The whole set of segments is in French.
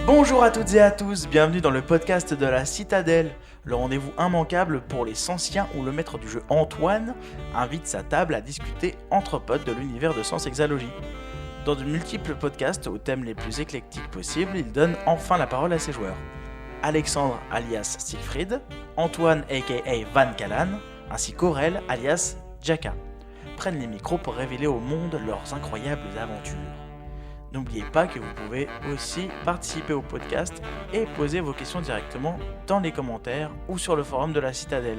Bonjour à toutes et à tous, bienvenue dans le podcast de la Citadelle, le rendez-vous immanquable pour les Sensiens où le maître du jeu Antoine invite sa table à discuter entre potes de l'univers de Sens Exalogie. Dans de multiples podcasts aux thèmes les plus éclectiques possibles, il donne enfin la parole à ses joueurs. Alexandre alias Siegfried, Antoine aka Van Callan, ainsi qu'Aurel alias Jaka prennent les micros pour révéler au monde leurs incroyables aventures. N'oubliez pas que vous pouvez aussi participer au podcast et poser vos questions directement dans les commentaires ou sur le forum de la Citadelle.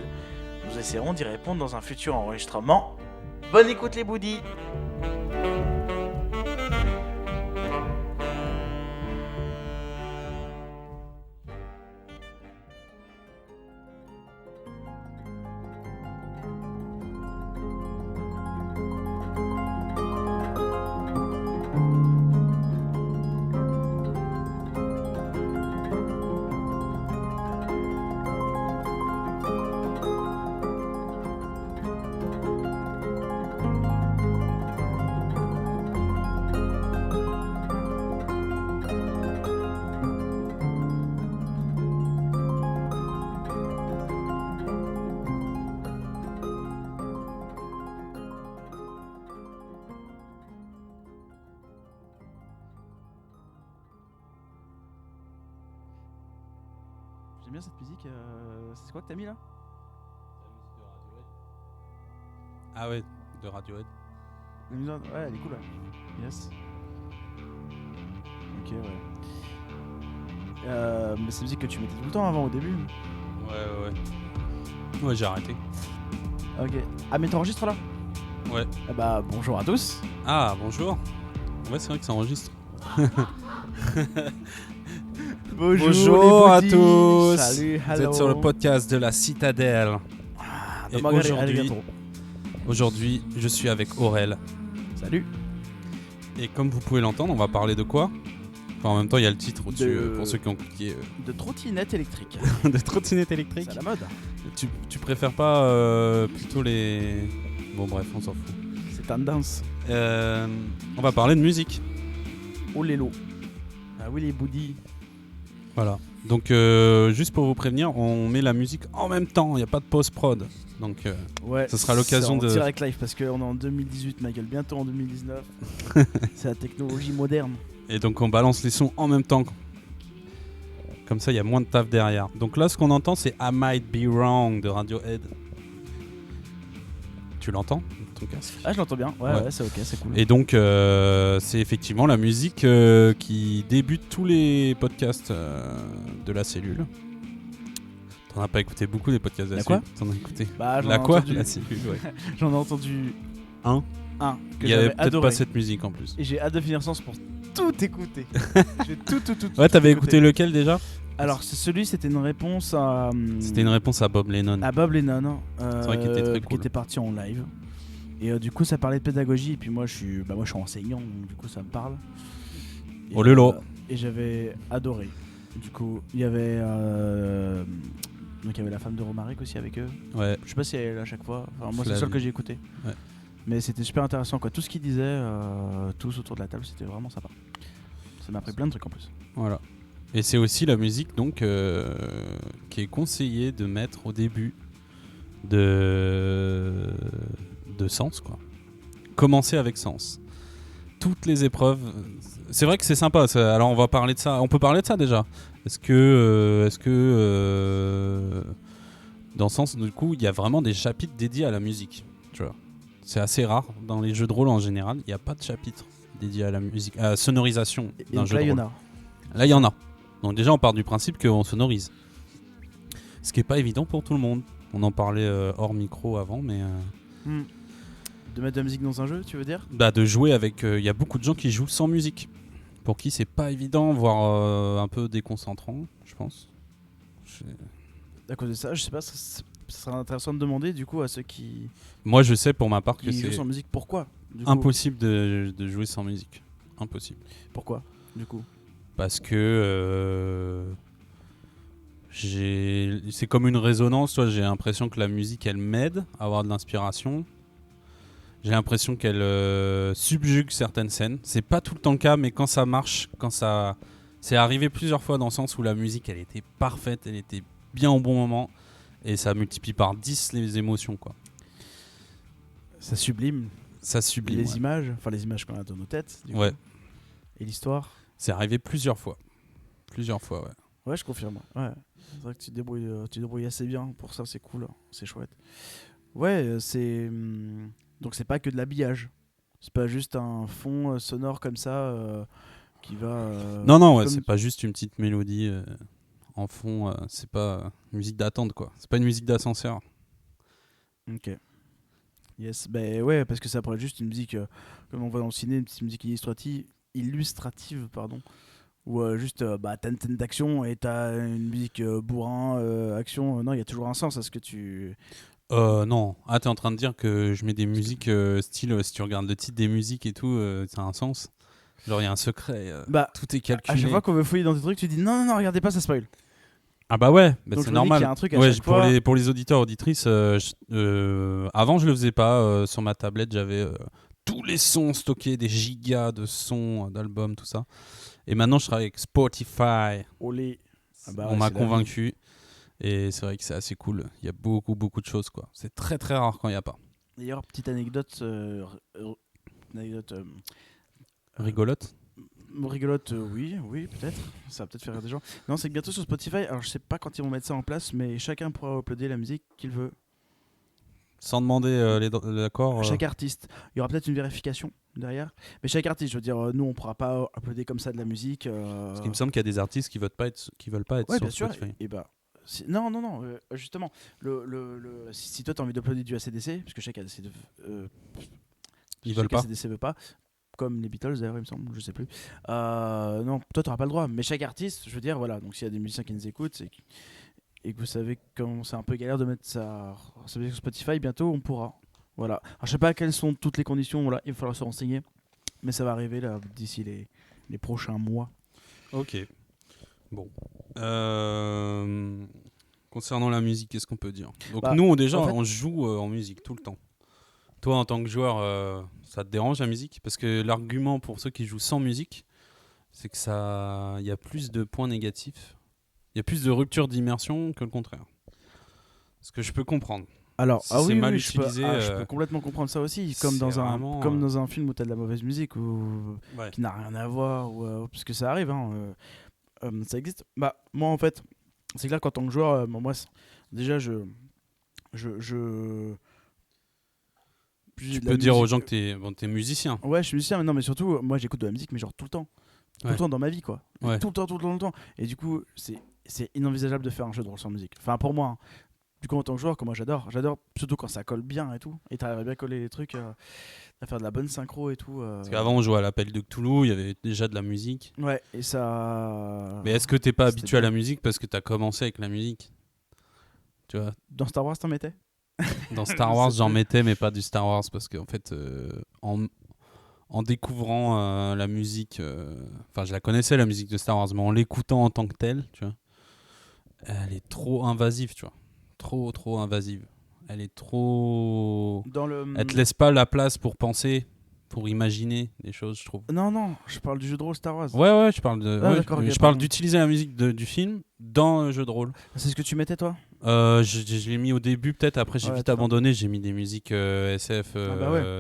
Nous essaierons d'y répondre dans un futur enregistrement. Bonne écoute les boudis! J'aime bien cette musique, c'est quoi que t'as mis là? Ah ouais, de Radiohead. La musique ouais, elle est cool, ouais. Yes. Ok, ouais. Mais c'est une musique que tu mettais tout le temps avant au début. Ouais. Ouais, j'ai arrêté. Ok. Ah, mais t'enregistres là? Ouais. Ah bah, bonjour à tous. Ah, bonjour. Ouais, c'est vrai que ça enregistre. Bonjour à les tous. buddies. Salut, Vous êtes sur le podcast de la Citadelle. Et aujourd'hui, je suis avec Aurel. Salut. Et comme vous pouvez l'entendre, on va parler de quoi? Enfin, en même temps, il y a le titre au-dessus pour ceux qui ont cliqué. De trottinettes électriques. De trottinettes électriques. C'est à la mode. Tu préfères pas plutôt les... Bon bref, on s'en fout. C'est tendance. On va parler de musique. Oh l'élo. Ah oui les boudis. Voilà. Donc juste pour vous prévenir, on met la musique en même temps, il n'y a pas de post-prod. Donc ouais, ce sera l'occasion de... direct live parce qu'on est en 2018, ma gueule, bientôt en 2019. C'est la technologie moderne. Et donc on balance les sons en même temps. Comme ça, il y a moins de taf derrière. Donc là, ce qu'on entend, c'est I Might Be Wrong de Radiohead. Tu l'entends ton casque? Ah, je l'entends bien. Ouais, c'est ok, c'est cool. Et donc, c'est effectivement la musique qui débute tous les podcasts de la cellule. T'en as pas écouté beaucoup des podcasts de la cellule? T'en as écouté bah, la quoi? La cellule, ouais. J'en ai entendu un que il y avait j'avais peut-être adoré. pas cette musique en plus. Et j'ai hâte de finir Sens pour tout écouter. J'ai tout. Ouais, t'avais écouté lequel déjà? Alors, c'était une réponse à... C'était une réponse à Bob Lennon. À Bob Lennon. C'est vrai qu'il était très cool. Qui était parti en live. Et du coup, ça parlait de pédagogie. Et puis moi, je suis enseignant, donc du coup, ça me parle. Et, oh lolo. Et j'avais adoré. Du coup, il y avait... donc il y avait la femme de Romaric aussi avec eux. Ouais. Je sais pas si elle est là à chaque fois. Enfin, moi, c'est le seul que j'ai écouté. Ouais. Mais c'était super intéressant, quoi. Tout ce qu'ils disaient, tous autour de la table, c'était vraiment sympa. Ça m'a appris plein de trucs en plus. Voilà. Et c'est aussi la musique donc qui est conseillé de mettre au début de Sens, quoi. Commencer avec Sens. Toutes les épreuves. C'est vrai que c'est sympa. Alors on va parler de ça. On peut parler de ça déjà. Est-ce que dans Sens, du coup, il y a vraiment des chapitres dédiés à la musique, tu vois. C'est assez rare dans les jeux de rôle en général. Il n'y a pas de chapitre dédié à la musique, à la sonorisation d'un jeu de rôle. Là, il y en a. Donc déjà, on part du principe qu'on sonorise. Ce qui n'est pas évident pour tout le monde. On en parlait hors micro avant, mais... De mettre de la musique dans un jeu, tu veux dire? Bah, de jouer avec... Il y a beaucoup de gens qui jouent sans musique. Pour qui c'est pas évident, voire un peu déconcentrant, je pense. À cause de ça, je sais pas, ça serait intéressant de demander du coup à ceux qui... Moi, je sais pour ma part que jouent c'est sans musique, pourquoi impossible de jouer sans musique. Impossible. Pourquoi, du coup? Parce que... c'est comme une résonance, toi, j'ai l'impression que la musique elle m'aide à avoir de l'inspiration. J'ai l'impression qu'elle subjugue certaines scènes. C'est pas tout le temps le cas, mais quand ça marche, quand ça C'est arrivé plusieurs fois dans le sens où la musique, elle était parfaite, elle était bien au bon moment, et ça multiplie par 10 les émotions, quoi. Ça sublime. Les images, enfin les images qu'on a dans nos têtes. Du coup. Et l'histoire. C'est arrivé plusieurs fois. Ouais. Ouais, je confirme. Ouais. C'est vrai que tu te débrouilles assez bien pour ça, c'est cool, c'est chouette. Ouais, donc c'est pas que de l'habillage. C'est pas juste un fond sonore comme ça qui va. Non, ouais, c'est pas juste une petite mélodie en fond. C'est pas musique d'attente, quoi. C'est pas une musique d'ascenseur. Ok. Yes, ouais, parce que ça pourrait être juste une musique, comme on voit dans le ciné, une petite musique illustrative, pardon. Ou juste t'as une scène d'action et t'as une musique bourrin, action. Non, il y a toujours un sens à ce que tu. Non. Ah, t'es en train de dire que je mets des musiques style, si tu regardes le titre des musiques et tout, ça a un sens. Genre, il y a un secret, tout est calculé. À chaque fois qu'on veut fouiller dans tes trucs, tu dis non, regardez pas, ça spoil. Ah bah ouais, donc c'est normal. Y a un truc à chaque fois. Pour les auditeurs, auditrices, avant je le faisais pas. Sur ma tablette, j'avais tous les sons stockés, des gigas de sons, d'albums, tout ça. Et maintenant, je travaille avec Spotify. Olé. On m'a convaincu. Et c'est vrai que c'est assez cool. Il y a beaucoup de choses, quoi. C'est très très rare quand il n'y a pas. D'ailleurs, petite anecdote. Rigolote. Rigolote, oui, peut-être. Ça va peut-être faire rire des gens. Non, c'est que bientôt sur Spotify, alors je sais pas quand ils vont mettre ça en place, mais chacun pourra uploader la musique qu'il veut. Sans demander les accords. Chaque artiste. Il y aura peut-être une vérification derrière. Mais chaque artiste, je veux dire, nous on pourra pas uploader comme ça de la musique. Parce qu'il me semble qu'il y a des artistes qui veulent pas être ouais, sur bien Spotify. Sûr. Et non, justement, si toi tu as envie d'uploader du AC/DC, parce que chaque ACDC veut pas, comme les Beatles d'ailleurs, il me semble, je sais plus. Non, toi tu n'auras pas le droit, mais chaque artiste, je veux dire, voilà, donc s'il y a des musiciens qui nous écoutent et que vous savez quand c'est un peu galère de mettre ça sur Spotify, bientôt on pourra. Voilà. Alors, je sais pas quelles sont toutes les conditions, voilà, il va falloir se renseigner, mais ça va arriver là d'ici les prochains mois. Ok. Bon. Concernant la musique, qu'est-ce qu'on peut dire? Donc nous, on joue en musique tout le temps. Toi, en tant que joueur, ça te dérange la musique? Parce que l'argument pour ceux qui jouent sans musique, c'est que il y a plus de points négatifs. Il y a plus de rupture d'immersion que le contraire. Ce que je peux comprendre. Alors, si c'est mal utilisé, je peux complètement comprendre ça aussi, comme dans un film où tu as de la mauvaise musique qui n'a rien à voir, parce que ça arrive, ça existe. Moi en fait, c'est clair qu'en tant que joueur, moi déjà tu peux dire aux gens que t'es musicien. Ouais, je suis musicien, mais surtout, moi j'écoute de la musique, mais genre tout le temps. Tout le temps dans ma vie, quoi. Ouais. Tout le temps. Et du coup, c'est inenvisageable de faire un jeu de rôle sans musique. Enfin, pour moi. Du coup, en tant que joueur, que moi j'adore, surtout quand ça colle bien et tout. Et t'arrives à bien coller les trucs, à faire de la bonne synchro et tout. Parce qu'avant, on jouait à l'appel de Cthulhu, il y avait déjà de la musique. Ouais, et ça. Mais est-ce que t'es pas habitué à la musique parce que t'as commencé avec la musique? Tu vois? Dans Star Wars, t'en mettais? Dans Star Wars, j'en mettais, mais pas du Star Wars parce qu'en fait, en découvrant la musique, enfin, je la connaissais la musique de Star Wars, mais en l'écoutant en tant que telle, tu vois, elle est trop invasive, tu vois. Trop invasive. Elle est trop. Elle te laisse pas la place pour penser, pour imaginer des choses, je trouve. Non, je parle du jeu de rôle Star Wars. Ouais, je parle de. Je parle d'utiliser la musique du film dans le jeu de rôle. C'est ce que tu mettais, toi? Je l'ai mis au début, peut-être. Après, j'ai vite abandonné. J'ai mis des musiques SF,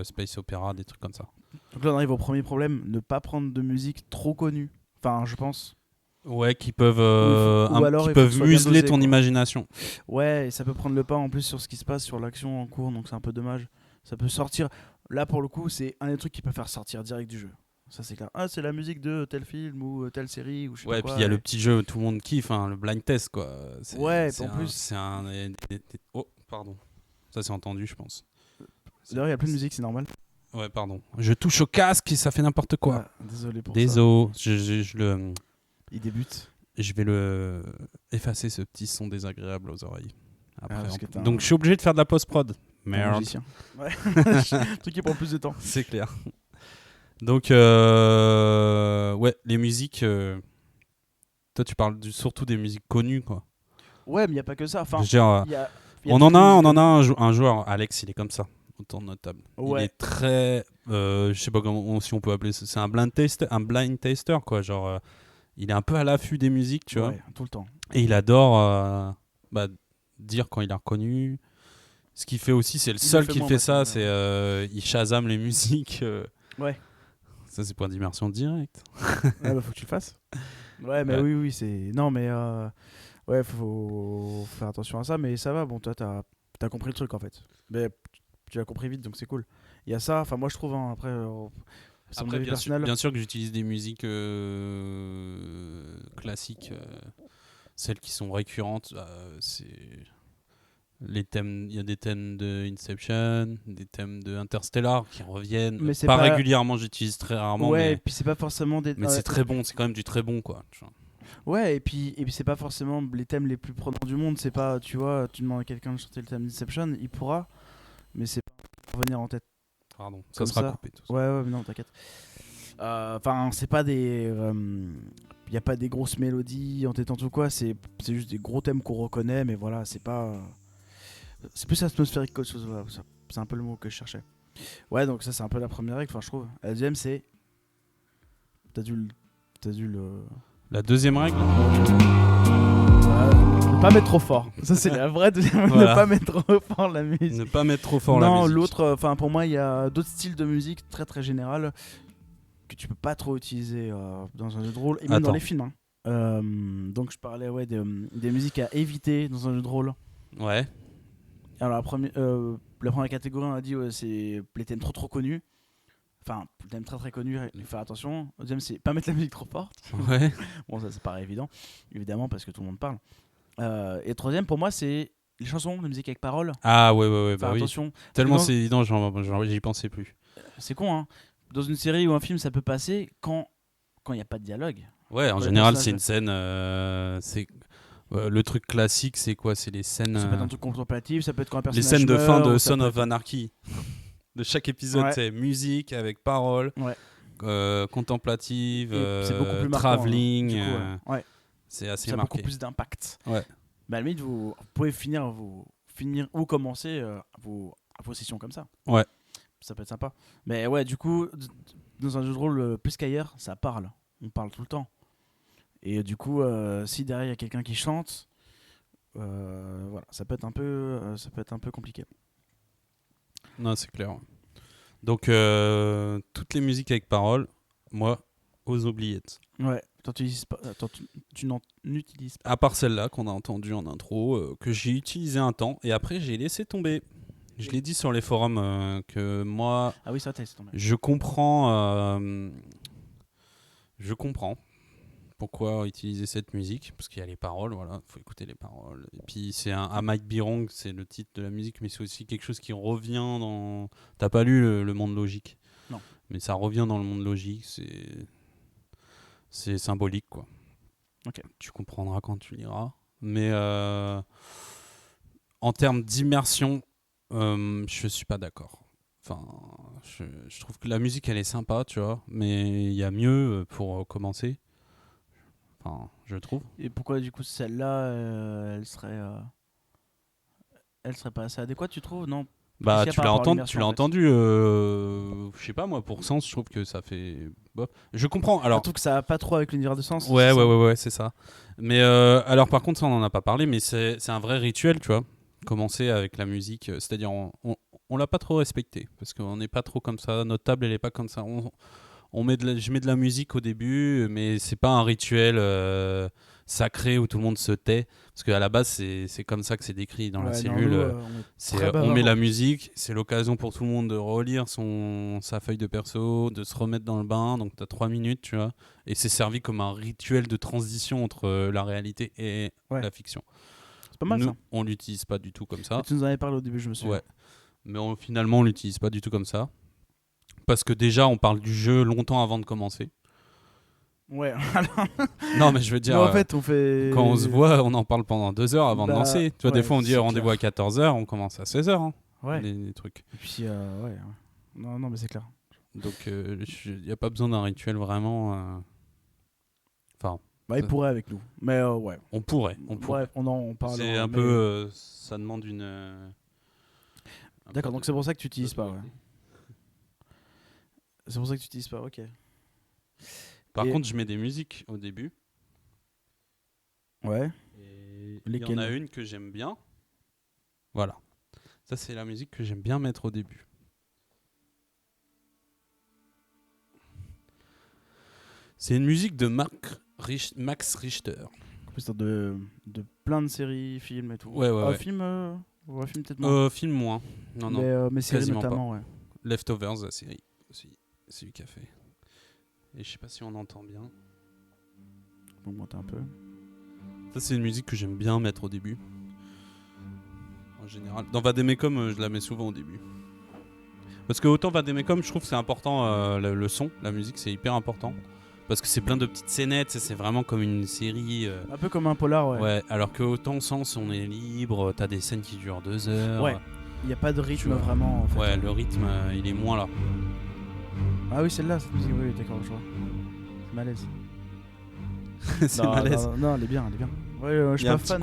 Space Opera, des trucs comme ça. Donc là, on arrive au premier problème, ne pas prendre de musique trop connue. Enfin, je pense. Ouais, qui peuvent museler ton imagination. Ouais, et ça peut prendre le pas en plus sur ce qui se passe, sur l'action en cours, donc c'est un peu dommage. Ça peut sortir. Là, pour le coup, c'est un des trucs qui peut faire sortir direct du jeu. Ça, c'est clair. Ah, c'est la musique de tel film ou telle série ou je sais pas quoi. Ouais, puis il y a le petit jeu, tout le monde kiffe, le blind test, quoi. En plus. C'est un. Oh, pardon. Ça, c'est entendu, je pense. D'ailleurs, il y a plus de musique, c'est normal. Ouais, pardon. Je touche au casque et ça fait n'importe quoi. Ouais, désolé pour ça. Il débute. Je vais effacer ce petit son désagréable aux oreilles. Après, donc je suis obligé de faire de la post-prod. Merde. Ouais. Le truc qui prend plus de temps. C'est clair. Donc, ouais, les musiques. Toi, tu parles surtout des musiques connues, quoi. Ouais, mais il n'y a pas que ça. Enfin, on en a un joueur, Alex, il est comme ça, autour de notre table. Ouais. Il est très. Je sais pas si on peut appeler ça. C'est un blind taster, quoi. Genre. il est un peu à l'affût des musiques, tu vois. Tout le temps. Et il adore dire quand il a reconnu. Ce qu'il fait aussi, c'est le seul qui fait ça, c'est il shazam les musiques. Ouais. Ça, c'est pour d'immersion directe. Ouais, bah, faut que tu le fasses. Ouais, mais oui, c'est. Non, mais ouais, faut faire attention à ça, mais ça va. Bon, toi, t'as compris le truc en fait. Mais tu l'as compris vite, donc c'est cool. Il y a ça. Enfin, moi, je trouve. Après, après bien sûr que j'utilise des musiques classiques, celles qui sont récurrentes. C'est les thèmes. Il y a des thèmes de Inception, des thèmes de Interstellar qui reviennent. Mais c'est pas régulièrement, j'utilise très rarement. Ouais, mais... et puis c'est pas forcément des. Mais c'est très bon. C'est quand même du très bon, quoi. Tu vois. Ouais, et puis c'est pas forcément les thèmes les plus prenants du monde. C'est pas, tu vois, tu demandes à quelqu'un de chanter le thème d'Inception, il pourra, mais c'est pas pour venir en tête. Pardon, ça sera coupé. Tout ça. Ouais, mais non, t'inquiète. Enfin, c'est pas des. Y a pas des grosses mélodies entêtantes ou quoi, c'est juste des gros thèmes qu'on reconnaît, mais voilà, c'est pas. C'est plus atmosphérique qu'autre chose, voilà, c'est un peu le mot que je cherchais. Ouais, donc ça, c'est un peu la première règle, enfin, je trouve. La deuxième, c'est. T'as dû le. La deuxième règle ne pas mettre trop fort. Ça, c'est la vraie deuxième. Voilà. Ne pas mettre trop fort la musique. Ne pas mettre trop fort la musique. Non, l'autre, enfin pour moi, il y a d'autres styles de musique très très générales que tu peux pas trop utiliser dans un jeu de rôle et même dans les films. Hein. Donc je parlais des musiques à éviter dans un jeu de rôle. Ouais. Alors la première catégorie, on a dit c'est les thèmes trop connus. Enfin, les thèmes très connus, il faut faire attention. Deuxième, c'est pas mettre la musique trop forte. Ouais. Bon, ça paraît évidemment, parce que tout le monde parle. Et troisième, pour moi, c'est les chansons, la musique avec paroles. Ah ouais, bah attention. Oui. Tellement c'est évident, j'y pensais plus. C'est con, hein. Dans une série ou un film, ça peut passer quand il n'y a pas de dialogue. Ouais, en général, c'est une scène. Le truc classique, c'est quoi? C'est les scènes. Ça peut être un truc contemplatif, ça peut être quand un personnage. Les scènes de fin de Son of Anarchy. De chaque épisode, c'est musique avec paroles, contemplative, travelling. C'est assez marqué. Ça a beaucoup plus d'impact. Ouais. Mais à la limite, vous pouvez finir ou commencer vos sessions comme ça. Ouais. Ça peut être sympa. Mais ouais, du coup, dans un jeu de rôle plus qu'ailleurs, ça parle. On parle tout le temps. Et du coup, si derrière il y a quelqu'un qui chante, voilà, ça peut être un peu compliqué. Non, c'est clair. Donc, toutes les musiques avec paroles, moi, aux oubliettes. Ouais, tu n'en utilises pas. À part celle-là qu'on a entendue en intro, que j'ai utilisé un temps, et après j'ai laissé tomber. Je l'ai dit sur les forums que moi, ah oui, ça t'as laissé tomber. Je comprends pourquoi utiliser cette musique, parce qu'il y a les paroles, voilà, faut écouter les paroles. Et puis c'est I Might Be Wrong, c'est le titre de la musique, mais c'est aussi quelque chose qui revient dans... T'as pas lu le monde logique? Non. Mais ça revient dans le monde logique, c'est symbolique, quoi. Ok. Tu comprendras quand tu liras. Mais en termes d'immersion, je suis pas d'accord. Enfin, je trouve que la musique, elle est sympa, tu vois, mais il y a mieux pour commencer. Enfin, je trouve. Et pourquoi du coup celle-là, elle serait pas assez adéquate, tu trouves? Non. Bah, tu l'as entendu. Je sais pas moi, pour Sens, je trouve que ça fait. Bon. Je comprends. Alors. Surtout que ça va pas trop avec l'univers de Sens. Ouais, c'est ça. Mais alors, par contre, ça, on en a pas parlé, mais c'est un vrai rituel, tu vois. Commencer avec la musique, c'est-à-dire on l'a pas trop respecté parce qu'on n'est pas trop comme ça. Notre table, elle est pas comme ça. Je mets de la musique au début, mais c'est pas un rituel sacré où tout le monde se tait, parce qu'à la base c'est comme ça que c'est décrit dans la cellule. On met la musique, c'est l'occasion pour tout le monde de relire sa feuille de perso, de se remettre dans le bain, donc t'as 3 minutes, tu vois, et c'est servi comme un rituel de transition entre la réalité et la fiction. C'est pas mal. Nous, ça. On l'utilise pas du tout comme ça. Mais tu nous en avais parlé au début, je me souviens. Ouais. Mais finalement on l'utilise pas du tout comme ça. Parce que déjà, on parle du jeu longtemps avant de commencer. Ouais. Non, mais je veux dire, en fait, quand on se voit, on en parle pendant 2 heures avant de lancer. Tu vois, des fois, on dit rendez-vous à 14h, on commence à 16h. Hein, ouais. Les trucs. Et puis, ouais. Non, mais c'est clair. Donc, il n'y a pas besoin d'un rituel vraiment. Enfin. Bah, il pourrait avec nous. Mais ouais. On pourrait. Ouais, on parle. C'est un peu. Ça demande une. D'accord, donc c'est pour ça que tu n'utilises pas, ouais. C'est pour ça que tu n'utilises pas, ok. Par contre, je mets des musiques au début. Ouais. Et il y en a une que j'aime bien. Voilà. Ça, c'est la musique que j'aime bien mettre au début. C'est une musique de Max Richter. Compositeur de plein de séries, films et tout. Ouais. Film peut-être moins. Film moins. Non. Mais séries quasiment notamment, pas. ouais. Leftovers, la série aussi. C'est lui qui a fait. Et je sais pas si on entend bien. On monte un peu. Ça, c'est une musique que j'aime bien mettre au début. En général. Dans Vademecum, je la mets souvent au début. Parce que autant Vademecum, je trouve que c'est important, le son, la musique, c'est hyper important. Parce que c'est plein de petites scénettes, c'est vraiment comme une série. Un peu comme un polar, ouais. Ouais, alors que autant Sens, on est libre, t'as des scènes qui durent 2 heures. Ouais, il n'y a pas de rythme vraiment, en fait. Ouais, le rythme, il est moins là. Ah oui, celle-là, cette musique, oui, d'accord, je vois. C'est malaise. C'est malaise. Non, elle est bien. Ouais, je suis pas fan.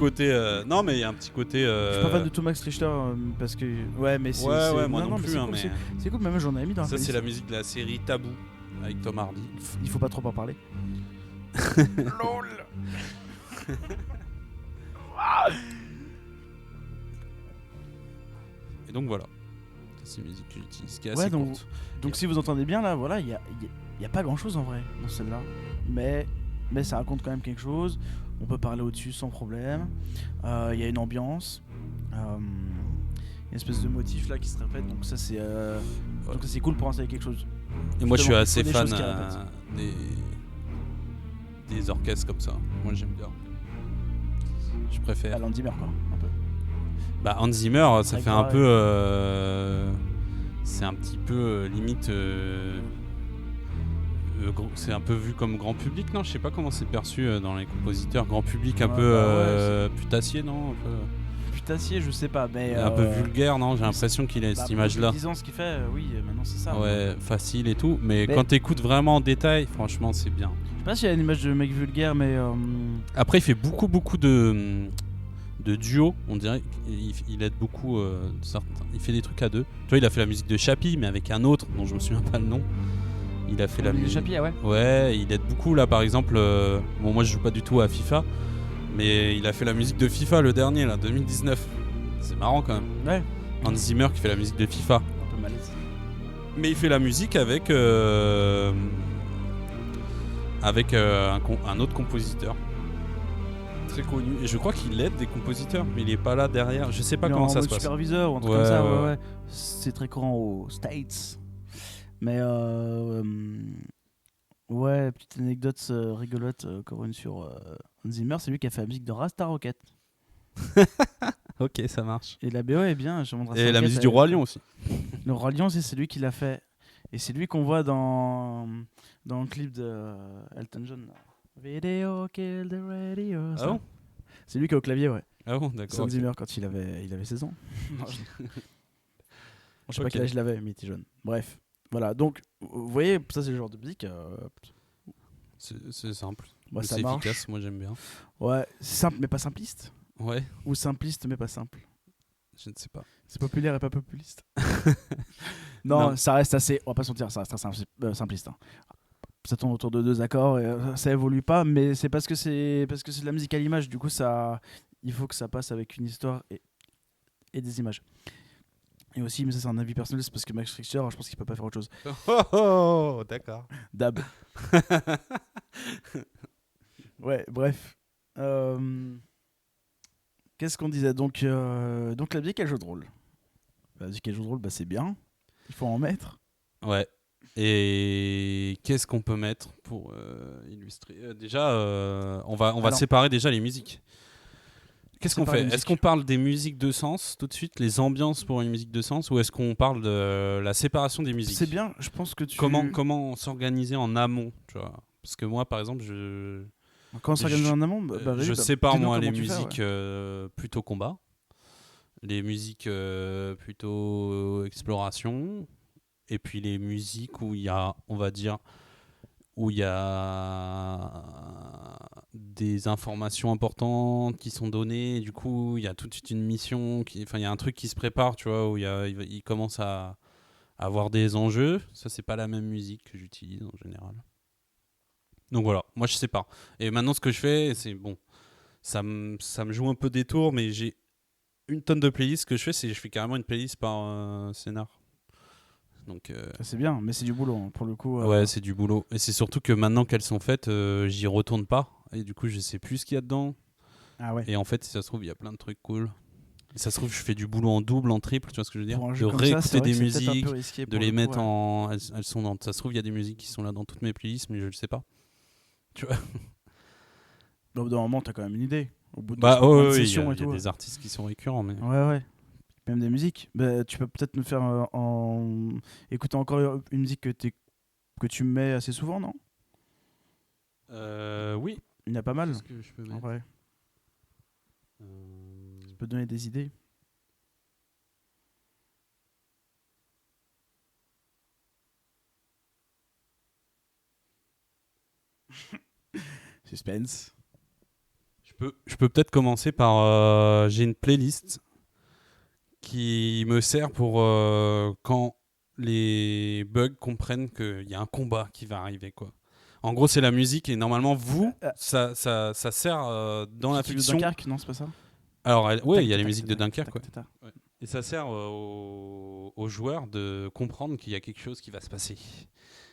Non, mais il y a un petit côté. Je suis pas fan de tout Max Richter parce que. Ouais, mais c'est. Ouais, moi non plus. C'est cool, c'est cool, même j'en ai mis dans la Ça, c'est la musique de la série Tabou avec Tom Hardy. Il faut pas trop en parler. LOL. Et donc voilà. C'est une musique que j'utilise qui est assez courte. Donc si vous entendez bien là, voilà, il y a pas grand chose en vrai dans celle-là. Mais ça raconte quand même quelque chose. On peut parler au-dessus sans problème. Il y a une ambiance. Il y a une espèce de motif là qui se répète. Donc ça c'est cool pour installer quelque chose. Et moi je suis assez fan des orchestres comme ça. Moi j'aime bien. Je préfère. Hans Zimmer quoi, un peu. Bah Hans Zimmer, ça fait un peu. C'est un petit peu limite. C'est un peu vu comme grand public, non? Je sais pas comment c'est perçu dans les compositeurs. Grand public un peu putassier, non? Un peu... Putassier, je sais pas, mais. Un peu vulgaire, non? J'ai l'impression qu'il a cette image-là. 10 ans, ce qu'il fait, oui, maintenant c'est ça. Ouais, facile et tout. Mais quand t'écoutes vraiment en détail, franchement, c'est bien. Je sais pas s'il y a une image de mec vulgaire, mais. Après, il fait beaucoup de duo, on dirait qu'il aide beaucoup certains. Il fait des trucs à deux. Tu vois, il a fait la musique de Chappie, mais avec un autre dont je me souviens pas le nom. Il a fait la musique de Chappie, ouais. Ouais, il aide beaucoup là, par exemple. Bon, moi je joue pas du tout à FIFA, mais il a fait la musique de FIFA le dernier là, 2019. C'est marrant quand même. Ouais. Hans Zimmer qui fait la musique de FIFA. Un peu malaise. Mais il fait la musique avec un autre compositeur. Très connu, et je crois qu'il aide des compositeurs, mais il est pas là derrière. Je sais pas comment ça se passe. Superviseur ou un truc comme ça, ouais. C'est très courant aux States. Mais ouais, petite anecdote rigolote, encore une sur Hans Zimmer, c'est lui qui a fait la musique de Rasta Rocket. Ok, ça marche. Et la BO est bien. Et la musique du Roi Lion aussi. Le Roi Lion, c'est lui qui l'a fait. Et c'est lui qu'on voit dans le clip de Elton John. Video kill the radio. Ah bon? C'est lui qui est au clavier, ouais. Ah bon, d'accord. C'est Hans Zimmer quand il avait 16 ans. Je sais pas quel âge il avait, mais il était jeune. Bref, voilà. Donc, vous voyez, ça c'est le genre de musique. C'est simple. Bah, c'est efficace, moi j'aime bien. Ouais, c'est simple mais pas simpliste. Ouais. Ou simpliste mais pas simple. Je ne sais pas. C'est populaire et pas populiste. non, ça reste assez. On va pas se mentir, ça reste assez simpliste. Hein. Ça tourne autour de 2 accords et ça évolue pas, mais c'est parce que c'est de la musique à l'image. Du coup, il faut que ça passe avec une histoire et des images. Et aussi, mais ça c'est un avis personnel, c'est parce que Max Richter, je pense qu'il peut pas faire autre chose. Oh, d'accord. Dab. Ouais, bref. Qu'est-ce qu'on disait donc la musique elle joue de rôle. La musique elle joue de rôle, c'est bien. Il faut en mettre. Ouais. Et qu'est-ce qu'on peut mettre pour illustrer déjà, on va séparer déjà les musiques. Qu'est-ce qu'on fait? Est-ce qu'on parle des musiques de sens tout de suite, les ambiances pour une musique de sens, ou est-ce qu'on parle de la séparation des musiques? C'est bien, je pense que tu... Comment s'organiser en amont, tu vois? Parce que moi, par exemple, Comment s'organiser en amont? Je sépare moi les musiques plutôt combat, les musiques plutôt exploration, et puis les musiques où il y a, on va dire, où il y a des informations importantes qui sont données, et du coup il y a tout de suite une mission, il y a un truc qui se prépare, tu vois, où il commence à avoir des enjeux. Ça, c'est pas la même musique que j'utilise en général. Donc voilà, moi je sais pas. Et maintenant ce que je fais, ça me joue un peu des tours, mais j'ai une tonne de playlists. Ce que je fais, c'est que je fais carrément une playlist par scénar. Donc, c'est bien, mais c'est du boulot hein, pour le coup. Ouais, c'est du boulot. Et c'est surtout que maintenant qu'elles sont faites, j'y retourne pas. Et du coup, je sais plus ce qu'il y a dedans. Ah ouais. Et en fait, si ça se trouve, il y a plein de trucs cool. Et ça se trouve, je fais du boulot en double, en triple, tu vois ce que je veux dire ? De réécouter des musiques, de les mettre en. Elles sont dans. Ça se trouve, il y a des musiques qui sont là dans toutes mes playlists, mais je le sais pas. Tu vois ? Au bout d'un moment, t'as quand même une idée. Au bout de il y a des artistes qui sont récurrents. Mais... Ouais. Même des musiques. Tu peux peut-être nous faire écouter encore une musique que tu mets assez souvent, non ? Oui. Il y en a pas mal. Qu'est-ce que je peux mettre ? Ouais. Ça peut donner des idées. Suspense. Je peux peut-être commencer par... j'ai une playlist qui me sert pour quand les bugs comprennent qu'il y a un combat qui va arriver, quoi. En gros, c'est la musique et normalement, ça sert dans la fiction. Dunkerque, non, c'est pas ça ? Alors, il y a les musiques de Dunkerque, quoi. Ouais. Et ça sert aux joueurs de comprendre qu'il y a quelque chose qui va se passer.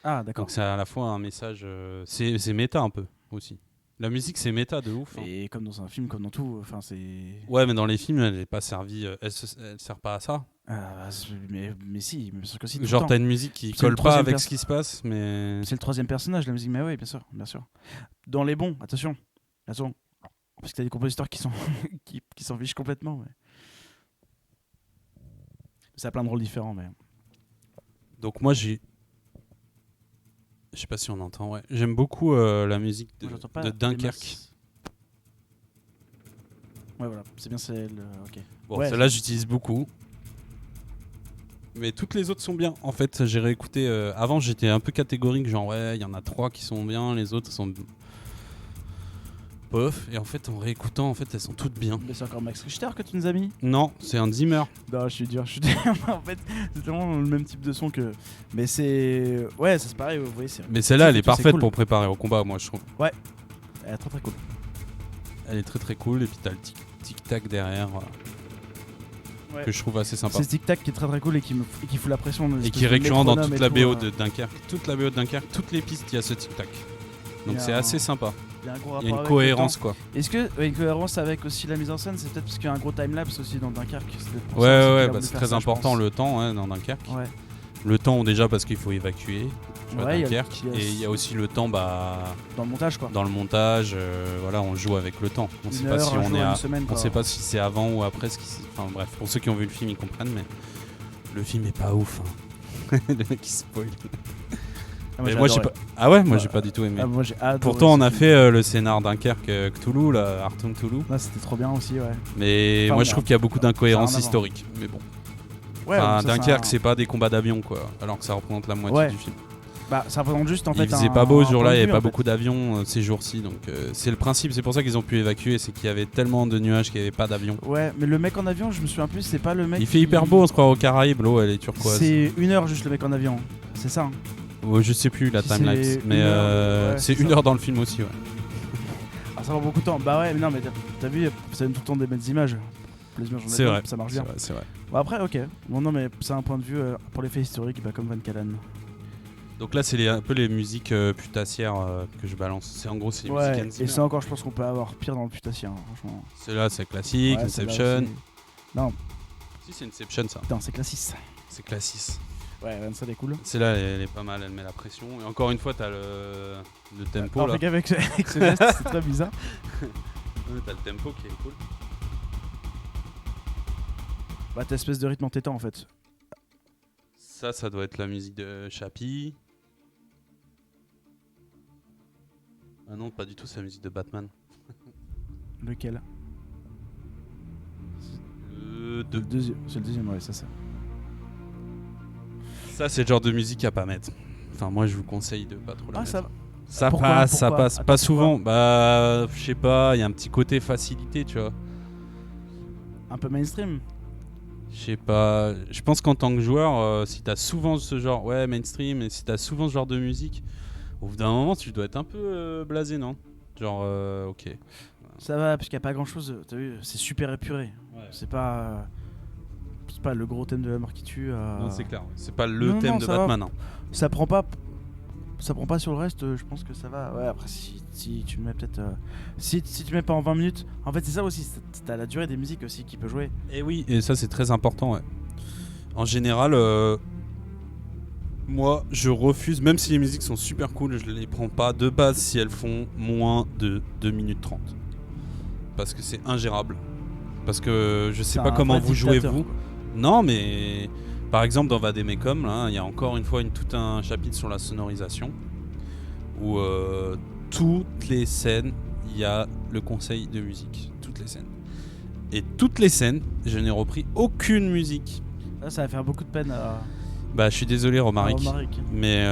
Ah, d'accord. Donc, c'est à la fois un message... c'est méta un peu, aussi. La musique, c'est méta de ouf. Et comme dans un film, comme dans tout, enfin c'est. Ouais, mais dans les films, elle n'est pas servie. Elle sert pas à ça. Mais si, bien sûr que si. Genre, t'as une musique qui colle pas avec ce qui se passe, mais. C'est le troisième personnage, la musique, mais oui, bien sûr. Dans les bons, attention. Parce que t'as des compositeurs qui sont qui s'en fichent complètement. Mais... Ça a plein de rôles différents, mais. Donc moi, je sais pas si on entend, ouais. J'aime beaucoup la musique de Dunkerque. Ouais, voilà, c'est bien celle. Ok. Bon, ouais, celle-là, j'utilise beaucoup. Mais toutes les autres sont bien. En fait, j'ai réécouté. Avant, j'étais un peu catégorique, genre, ouais, il y en a 3 qui sont bien, les autres sont. Bof. Et en fait, en réécoutant, en fait, elles sont toutes bien. Mais c'est encore Max Richter que tu nous as mis ? Non, c'est un Zimmer. Non, je suis dur. En fait, c'est vraiment le même type de son que. Mais c'est. Ouais, c'est pareil, vous voyez. Mais celle-là, elle est parfaite pour préparer au combat, moi, je trouve. Ouais. Elle est très très cool. Elle est très très cool, et puis t'as le tic-tac derrière. Ouais. Que je trouve assez sympa. C'est tic-tac qui est très très cool et qui fout la pression. Et qui est récurrent dans toute la BO de Dunkerque. Toute la BO de Dunkerque, toutes les pistes, il y a ce tic-tac. Donc c'est assez sympa. Il y a une cohérence, quoi. Est-ce que une cohérence avec aussi la mise en scène, c'est peut-être parce qu'il y a un gros timelapse aussi dans Dunkerque. Ouais, c'est très important le temps dans Dunkerque. Ouais. Le temps déjà parce qu'il faut évacuer Dunkerque. Et il y a aussi le temps dans le montage, quoi. Dans le montage, voilà, on joue avec le temps. On sait pas si on est on sait pas si c'est avant ou après. Enfin bref, pour ceux qui ont vu le film, ils comprennent, mais le film est pas ouf. Hein. Le mec il spoil. Moi j'ai pas. Ah ouais, moi j'ai pas du tout aimé. Moi, j'ai adoré. Pourtant on a fait le scénar Dunkerque Cthulhu, là, Artum Cthulhu. Là, c'était trop bien aussi, ouais. Mais moi je trouve qu'il y a beaucoup d'incohérences historiques. Mais bon. Ouais, Dunkerque, c'est pas des combats d'avions, quoi. Alors que ça représente la moitié du film. Bah, ça représente juste en fait. Il faisait pas beau ce jour-là, il y avait pas beaucoup d'avions ces jours-ci, donc c'est le principe. C'est pour ça qu'ils ont pu évacuer, c'est qu'il y avait tellement de nuages qu'il y avait pas d'avions. Ouais, mais le mec en avion, je me souviens plus, c'est pas le mec. Il fait hyper beau, on se croit aux Caraïbes, l'eau elle est turquoise. C'est 1 heure juste le mec en avion, c'est ça. Hein. Ouais, je sais plus la timelapse, mais c'est 1 heure dans le film aussi, ouais. Ah, ça prend beaucoup de temps. Bah ouais, mais non, mais t'as vu, ça donne tout le temps des belles images. C'est vrai, ça marche bien. C'est vrai. Bon, après, ok. Bon, non, mais c'est un point de vue pour les faits historiques, comme Van Callen. Donc là, c'est un peu les musiques putassières que je balance. En gros, c'est les musiques Hans Zimmer. Et ça encore, je pense qu'on peut avoir pire dans le putassier, hein, franchement. Celle-là, c'est classique, Inception. Non. Si, c'est Inception, ça. Putain, c'est classis. C'est classis. Ouais, ça, elle est cool. Celle-là, elle est pas mal, elle met la pression. Et encore une fois, t'as le tempo. Là. Avec ce geste, c'est très bizarre. T'as le tempo qui est cool. Bah, t'as espèce de rythme entêtant en fait. Ça doit être la musique de Chappie. Ah non, pas du tout, c'est la musique de Batman. Lequel ? C'est le deuxième, ouais, ça. Ça, c'est le genre de musique à pas mettre. Enfin, moi, je vous conseille de pas trop la mettre. Ça pourquoi passe. Pas souvent. Bah, je sais pas, il y a un petit côté facilité, tu vois. Un peu mainstream. Je sais pas. Je pense qu'en tant que joueur, si t'as souvent ce genre, mainstream, et si t'as souvent ce genre de musique, au bout d'un moment, tu dois être un peu blasé, non ? Genre, ok. Ça va, parce qu'il n'y a pas grand chose. T'as vu, c'est super épuré. Ouais. C'est pas le gros thème de la mort qui tue. Non, c'est clair. C'est pas le thème de Batman. Hein. Ça prend pas sur le reste, je pense que ça va. Ouais, après, si tu mets peut-être. Si tu mets pas en 20 minutes. En fait, c'est ça aussi. T'as la durée des musiques aussi qui peut jouer. Et oui, et ça, c'est très important, ouais. En général, moi, je refuse, même si les musiques sont super cool, je les prends pas de base si elles font moins de 2 minutes 30. Parce que c'est ingérable. Parce que je sais pas comment vous jouez vous. Non, mais par exemple dans Vademecum, il y a encore une fois tout un chapitre sur la sonorisation où toutes les scènes, il y a le conseil de musique. Toutes les scènes. Et toutes les scènes, je n'ai repris aucune musique. Là, ça va faire beaucoup de peine à... Bah, je suis désolé, Romaric. Mais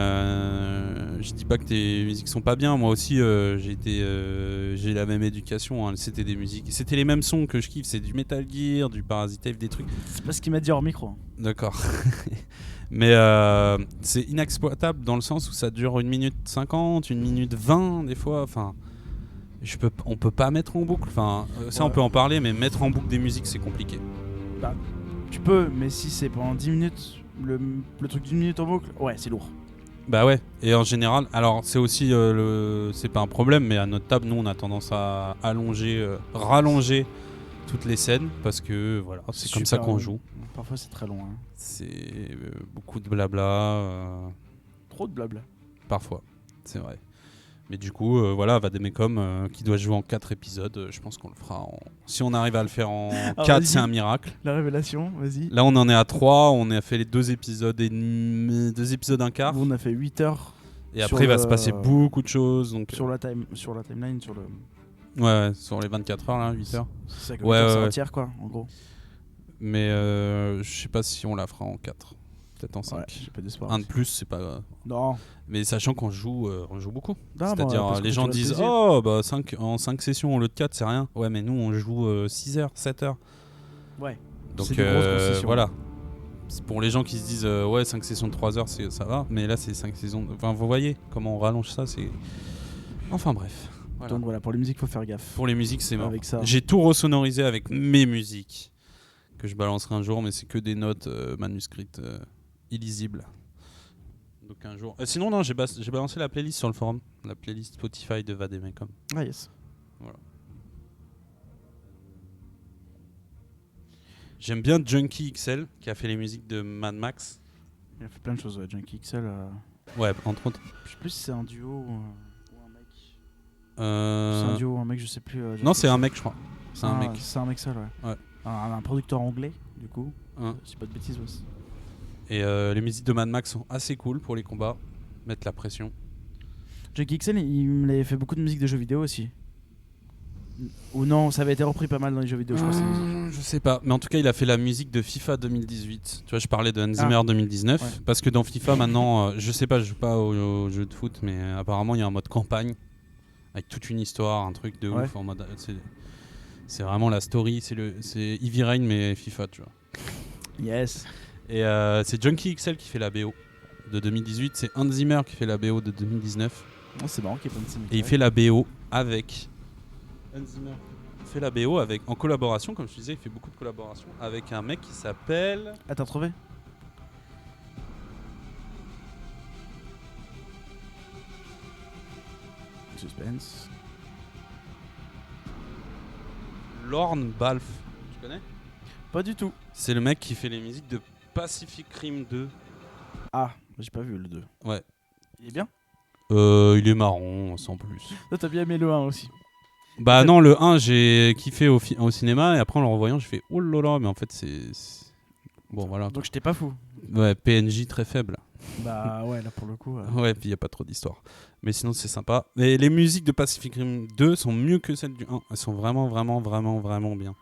je dis pas que tes musiques sont pas bien. Moi aussi, j'ai la même éducation. Hein. C'était des musiques, c'était les mêmes sons que je kiffe. C'est du Metal Gear, du Parasite Eve, des trucs. C'est pas ce qu'il m'a dit hors micro. D'accord. Mais c'est inexploitable dans le sens où ça dure 1 minute 50, 1 minute 20 des fois. Enfin, on peut pas mettre en boucle. Enfin, ça, on peut en parler, mais mettre en boucle des musiques, c'est compliqué. Bah, tu peux, mais si c'est pendant 10 minutes. Le truc d'1 minute en boucle, ouais, c'est lourd. Bah ouais, et en général, alors c'est aussi c'est pas un problème, mais à notre table, nous on a tendance à rallonger toutes les scènes parce que voilà, c'est comme ça qu'on joue. Parfois c'est très long. Hein. C'est beaucoup de blabla. Trop de blabla. Parfois, c'est vrai. Mais du coup, voilà, Vademecum qui doit jouer en 4 épisodes, je pense qu'on le fera si on arrive à le faire en 4, c'est un miracle. La révélation, vas-y. Là, on en est à 3, on a fait les 2 épisodes et 2 épisodes un quart. On a fait 8 heures. Et après, il va se passer beaucoup de choses. Donc... Sur la timeline, sur le... Ouais, sur les 24 heures, là, 8 heures. C'est ça que c'est entière, quoi, en gros. Mais je sais pas si on la fera en 4. Peut-être en 5. Ouais, j'ai pas d'espoir. Un de plus, c'est pas... Non. Mais sachant qu'on joue beaucoup. Non, c'est-à-dire, les gens disent « Oh, bah en 5 sessions au lieu de 4, c'est rien. » Ouais, mais nous, on joue 6 heures, 7 heures. Ouais. Donc voilà. C'est pour les gens qui se disent ouais, 5 sessions de 3 heures, ça va. Mais là, c'est 5 saisons... Enfin, vous voyez comment on rallonge ça, c'est... Enfin, bref. Voilà. Donc voilà, pour les musiques, faut faire gaffe. Pour les musiques, c'est mort. Avec ça. J'ai tout resonorisé avec mes musiques que je balancerai un jour, mais c'est que des notes manuscrites illisibles. Donc un jour. Sinon, non, j'ai balancé la playlist sur le forum, la playlist Spotify de Vademecum. Ah yes. Voilà. J'aime bien Junkie XL qui a fait les musiques de Mad Max. Il a fait plein de choses, Junkie XL. Ouais, entre autres. Je sais plus si c'est un duo ou un mec. C'est un duo ou un mec, je sais plus. Non, c'est un mec, je crois. C'est un mec seul, ouais. Un producteur anglais, du coup. Je dis pas de bêtises aussi. Et les musiques de Mad Max sont assez cool pour les combats, mettre la pression. Junkie XL, il avait fait beaucoup de musique de jeux vidéo aussi. Ou non, ça avait été repris pas mal dans les jeux vidéo, je crois. Je sais pas, mais en tout cas, il a fait la musique de FIFA 2018. Tu vois, je parlais de Hans Zimmer 2019, parce que dans FIFA maintenant, je sais pas, je joue pas au jeu de foot, mais apparemment il y a un mode campagne avec toute une histoire, un truc de ouf en mode. C'est vraiment la story, c'est Heavy Rain mais FIFA, tu vois. Yes. Et c'est Junkie XL qui fait la BO de 2018, c'est Hans Zimmer qui fait la BO de 2019. Oh, c'est marrant qu'il y ait pas de Zimmer. Et il fait la BO avec Hans Zimmer. Il fait la BO en collaboration, comme je te disais, il fait beaucoup de collaborations avec un mec qui s'appelle... Ah, t'as retrouvé ? Suspense. Lorne Balfe. Tu connais ? Pas du tout. C'est le mec qui fait les musiques de Pacific Rim 2. Ah, j'ai pas vu le 2. Ouais. Il est bien ? Il est marrant, sans plus. Toi, t'as bien aimé le 1 aussi ? Bah non, le 1, j'ai kiffé au cinéma, et après en le revoyant, je fais oh là là, mais en fait, c'est... Bon, voilà. Donc j'étais pas fou. Ouais, PNJ très faible. Bah ouais, là pour le coup... Ouais, puis il n'y a pas trop d'histoire. Mais sinon, c'est sympa. Et les musiques de Pacific Rim 2 sont mieux que celles du 1. Elles sont vraiment, vraiment, vraiment, vraiment bien.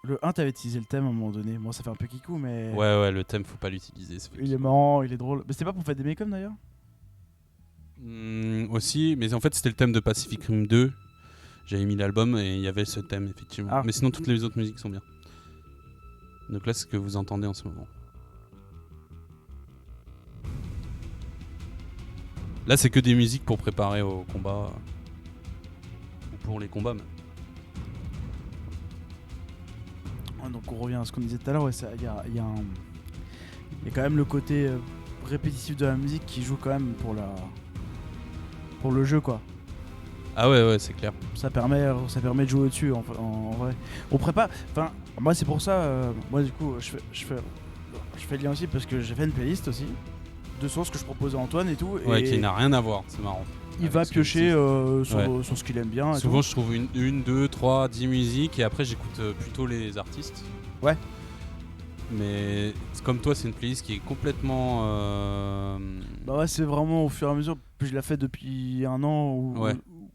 Le 1, t'avais utilisé le thème à un moment donné. Moi, ça fait un peu kikou, mais... Ouais, le thème, faut pas l'utiliser. Il est marrant, il est drôle. Mais c'était pas pour faire des make-up d'ailleurs aussi, mais en fait, c'était le thème de Pacific Rim 2. J'avais mis l'album et il y avait ce thème, effectivement. Ah. Mais sinon, toutes les autres musiques sont bien. Donc là, c'est ce que vous entendez en ce moment. Là, c'est que des musiques pour préparer au combat. Ou pour les combats, même. Donc on revient à ce qu'on disait tout à l'heure, il y a quand même le côté répétitif de la musique qui joue quand même pour le jeu, quoi. Ah ouais, c'est clair. Ça permet de jouer dessus en vrai. On prépare. Enfin, moi c'est pour ça. Moi du coup, je fais le lien aussi parce que j'ai fait une playlist aussi de sources que je proposais à Antoine et tout. Ouais, et qui n'a rien à voir. C'est marrant. Il va piocher sur ce qu'il aime bien. Souvent, je trouve une, 2, 3, 10 musiques et après j'écoute plutôt les artistes. Ouais. Mais comme toi, c'est une playlist qui est complètement. Bah ouais, c'est vraiment au fur et à mesure. Puis je la fais depuis un an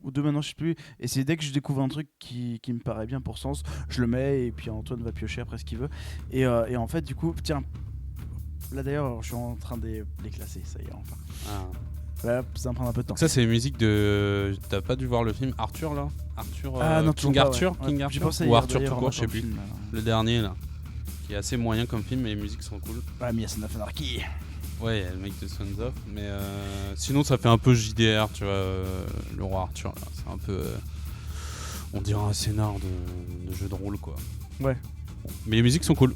ou deux maintenant, je sais plus. Et c'est dès que je découvre un truc qui me paraît bien pour Sens, je le mets et puis Antoine va piocher après ce qu'il veut. Et en fait, du coup, tiens, là d'ailleurs, je suis en train de les classer, ça y est, enfin. Ouais, ça va prendre un peu de temps. Donc ça, c'est les musiques de. T'as pas dû voir le film Arthur là non, King Arthur, ouais. King Arthur ou Arthur tout court, je sais plus. Le dernier là. Qui est assez moyen comme film, mais les musiques sont cool. Ouais, mais il y a Son of Anarchy. Ouais, il y a le mec de Sons of, mais sinon ça fait un peu JDR, tu vois, le roi Arthur, là. C'est un peu, on dirait un scénar de jeu de rôle, quoi. Ouais. Bon. Mais les musiques sont cool,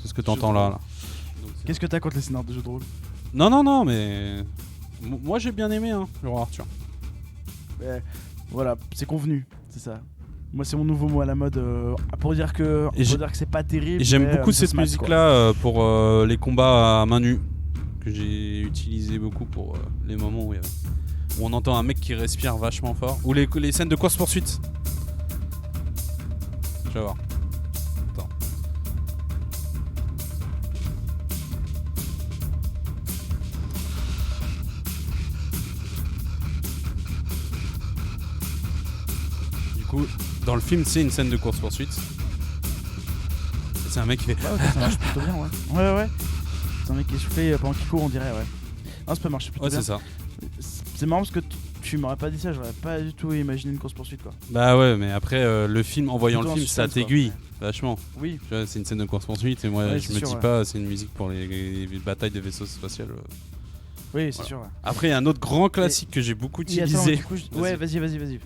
c'est ce que t'entends là. Qu'est-ce que t'as contre les scénars de jeu de rôle? Non, mais moi j'ai bien aimé le roi Arthur. Mais, voilà, c'est convenu, c'est ça. Moi, c'est mon nouveau mot à la mode pour dire que c'est pas terrible. Et j'aime beaucoup cette musique-là pour les combats à main nue, que j'ai utilisé beaucoup pour les moments où on entend un mec qui respire vachement fort. Ou les scènes de course-poursuite. Tu vas voir. Attends. Du coup, dans le film, c'est une scène de course-poursuite. C'est un mec qui fait. Ça marche plutôt bien, ouais. Ouais. C'est un mec qui est soufflé pendant qu'il court, on dirait, ouais. Non, ça peut marcher plutôt bien. Ouais, c'est ça. C'est marrant parce que tu m'aurais pas dit ça, j'aurais pas du tout imaginé une course-poursuite, quoi. Bah ouais, mais après, le film, en voyant le film, ça t'aiguille vachement. Oui. Tu vois, c'est une scène de course-poursuite et moi, ouais, je me dis pas, c'est une musique pour les batailles de vaisseaux spatiaux. Oui, c'est sûr, ouais. Après, il y a un autre grand classique que j'ai beaucoup utilisé. Attends, du coup, ouais, vas-y.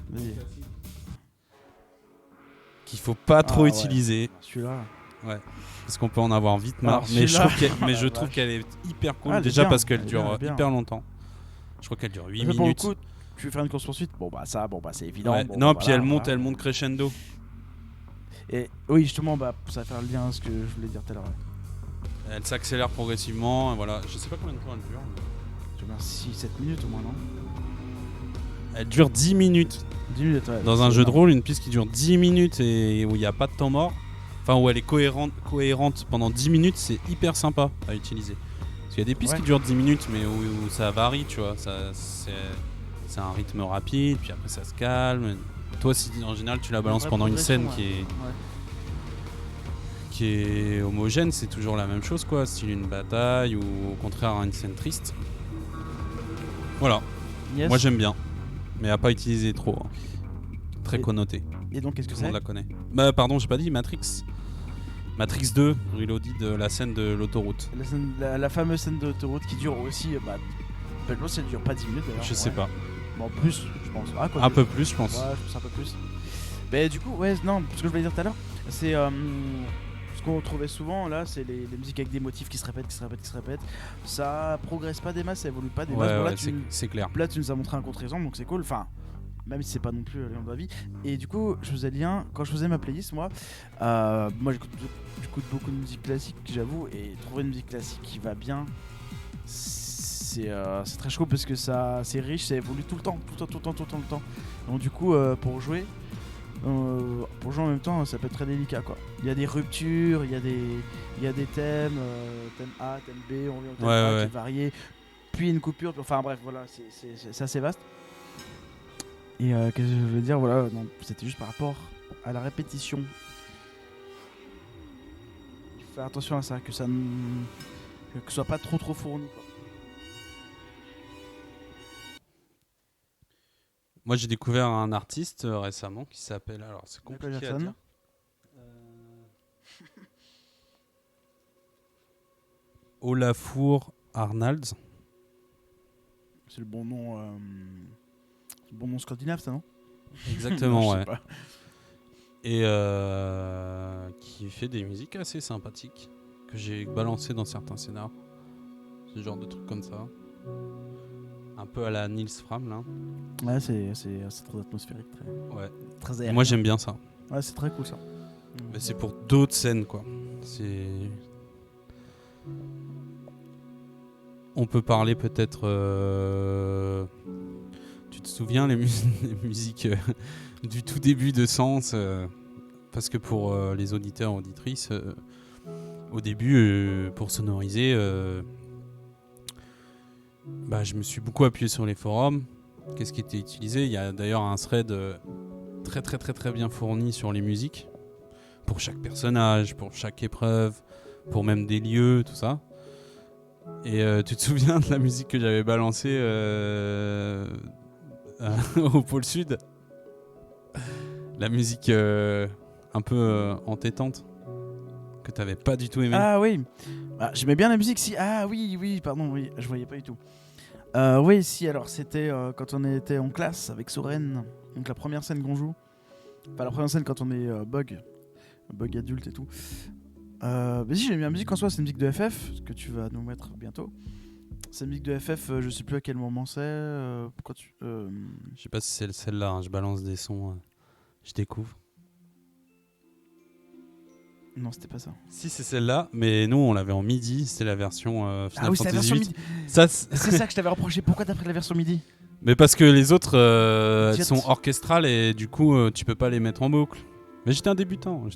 Qu'il faut pas trop utiliser. Celui-là. Ouais. Parce qu'on peut en avoir vite marre. Mais je trouve qu'elle est hyper cool. Déjà parce qu'elle dure hyper longtemps. Je crois qu'elle dure 8 minutes. Pour le coup, tu veux faire une course-poursuite, bon bah c'est évident. Ouais. Non, puis elle monte crescendo. Et oui, justement, ça va faire le lien à ce que je voulais dire tout à l'heure. Elle s'accélère progressivement. Et voilà. Je sais pas combien de temps elle dure. Je vais 6-7 minutes au moins, non? Elle dure 10 minutes. 10 minutes, ouais. Dans un jeu de rôle, une piste qui dure 10 minutes et où il n'y a pas de temps mort, enfin où elle est cohérente pendant 10 minutes, c'est hyper sympa à utiliser. Parce qu'il y a des pistes qui durent 10 minutes, mais où ça varie, tu vois. C'est un rythme rapide, puis après ça se calme. Toi, si en général tu la balances pendant une scène qui est homogène, c'est toujours la même chose, quoi. Style une bataille ou au contraire une scène triste. Voilà. Yes. Moi j'aime bien, mais à pas utiliser trop. Très connoté. Et donc qu'est-ce que Tout c'est? le monde la connaît. Bah pardon, j'ai pas dit Matrix. Matrix 2, Reloaded, la scène de l'autoroute. La fameuse scène de l'autoroute qui dure aussi, peut-être ça dure pas 10 minutes d'ailleurs. Je sais pas. Bon, plus, je pense. Un peu plus, je pense. Ouais, je pense un peu plus. Mais du coup, non, ce que je voulais dire tout à l'heure, c'est ce qu'on trouvait souvent là, c'est les musiques avec des motifs qui se répètent. Ça progresse pas des masses, ça évolue pas des masses. Bon, là, c'est clair. Là, tu nous as montré un contre-exemple, donc c'est cool. Enfin, même si c'est pas non plus le lien de la vie. Et du coup, je faisais le lien, quand je faisais ma playlist, moi j'écoute beaucoup de musique classique, j'avoue, et trouver une musique classique qui va bien, c'est très chaud parce que c'est riche, ça évolue tout le temps. Donc du coup, pour jouer en même temps, ça peut être très délicat, quoi. Il y a des ruptures, il y a des thèmes, thème A, thème B, on vient au thème A qui est varié, puis une coupure, enfin bref, voilà, c'est assez vaste. Et qu'est-ce que je veux dire, voilà, non, c'était juste par rapport à la répétition. Il faut faire attention à ça, que ce soit pas trop fourni, quoi. Moi j'ai découvert un artiste récemment qui s'appelle, alors c'est compliqué à dire. Olafur Arnalds. C'est le bon nom scandinave, ça, non? Exactement, ouais. Et qui fait des musiques assez sympathiques que j'ai balancées dans certains scénars. Ce genre de trucs comme ça. Un peu à la Nils Fram là. Ouais, c'est très atmosphérique, très aérien. Moi j'aime bien ça. Ouais, c'est très cool ça. Mais c'est pour d'autres scènes quoi. On peut parler peut-être. Tu te souviens les musiques du tout début de Sens parce que pour les auditeurs auditrices, au début, pour sonoriser, je me suis beaucoup appuyé sur les forums. Qu'est-ce qui était utilisé ? Il y a d'ailleurs un thread très très très très bien fourni sur les musiques pour chaque personnage, pour chaque épreuve, pour même des lieux, tout ça. Et tu te souviens de la musique que j'avais balancée au pôle sud ? La musique un peu entêtante que t'avais pas du tout aimé. Ah oui, j'aimais bien la musique. Si, pardon, je voyais pas du tout. Oui, si, alors c'était quand on était en classe avec Soren, donc la première scène qu'on joue. Enfin, la première scène quand on est bug adulte et tout. Mais si, j'aime bien la musique en soi, c'est une musique de FF, que tu vas nous mettre bientôt. C'est une musique de FF, je sais plus à quel moment c'est. Je sais pas si c'est celle-là, hein, je balance des sons, je découvre. Non, c'était pas ça. Si, c'est celle-là, mais nous on l'avait en MIDI, c'était la version Final c'est la Fantasy version VIII. MIDI. C'est ça que je t'avais reproché. Pourquoi t'as pris la version MIDI ? Mais parce que les autres elles sont orchestrales et du coup tu peux pas les mettre en boucle. Mais j'étais un débutant.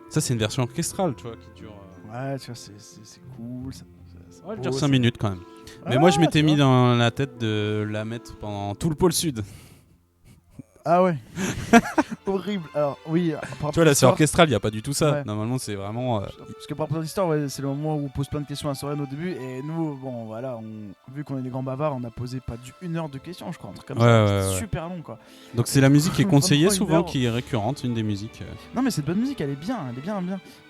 Ça c'est une version orchestrale, tu vois, qui dure. Ouais, tu vois, c'est cool. Ça elle dure 5 minutes quand même. Mais moi je m'étais mis dans la tête de la mettre pendant tout le pôle sud. Ah ouais. Horrible. Alors oui. Tu vois là c'est orchestral, il y a pas du tout ça. Ouais. Normalement c'est vraiment. Parce que par rapport à l'histoire, c'est le moment où on pose plein de questions à Soren au début et nous, bon voilà, vu qu'on est des grands bavards, on a posé pas d'1 heure de questions, je crois, un truc comme ça. C'était super long quoi. Donc c'est la musique qui est conseillée souvent, qui est récurrente, une des musiques. Non mais cette bonne musique, elle est bien.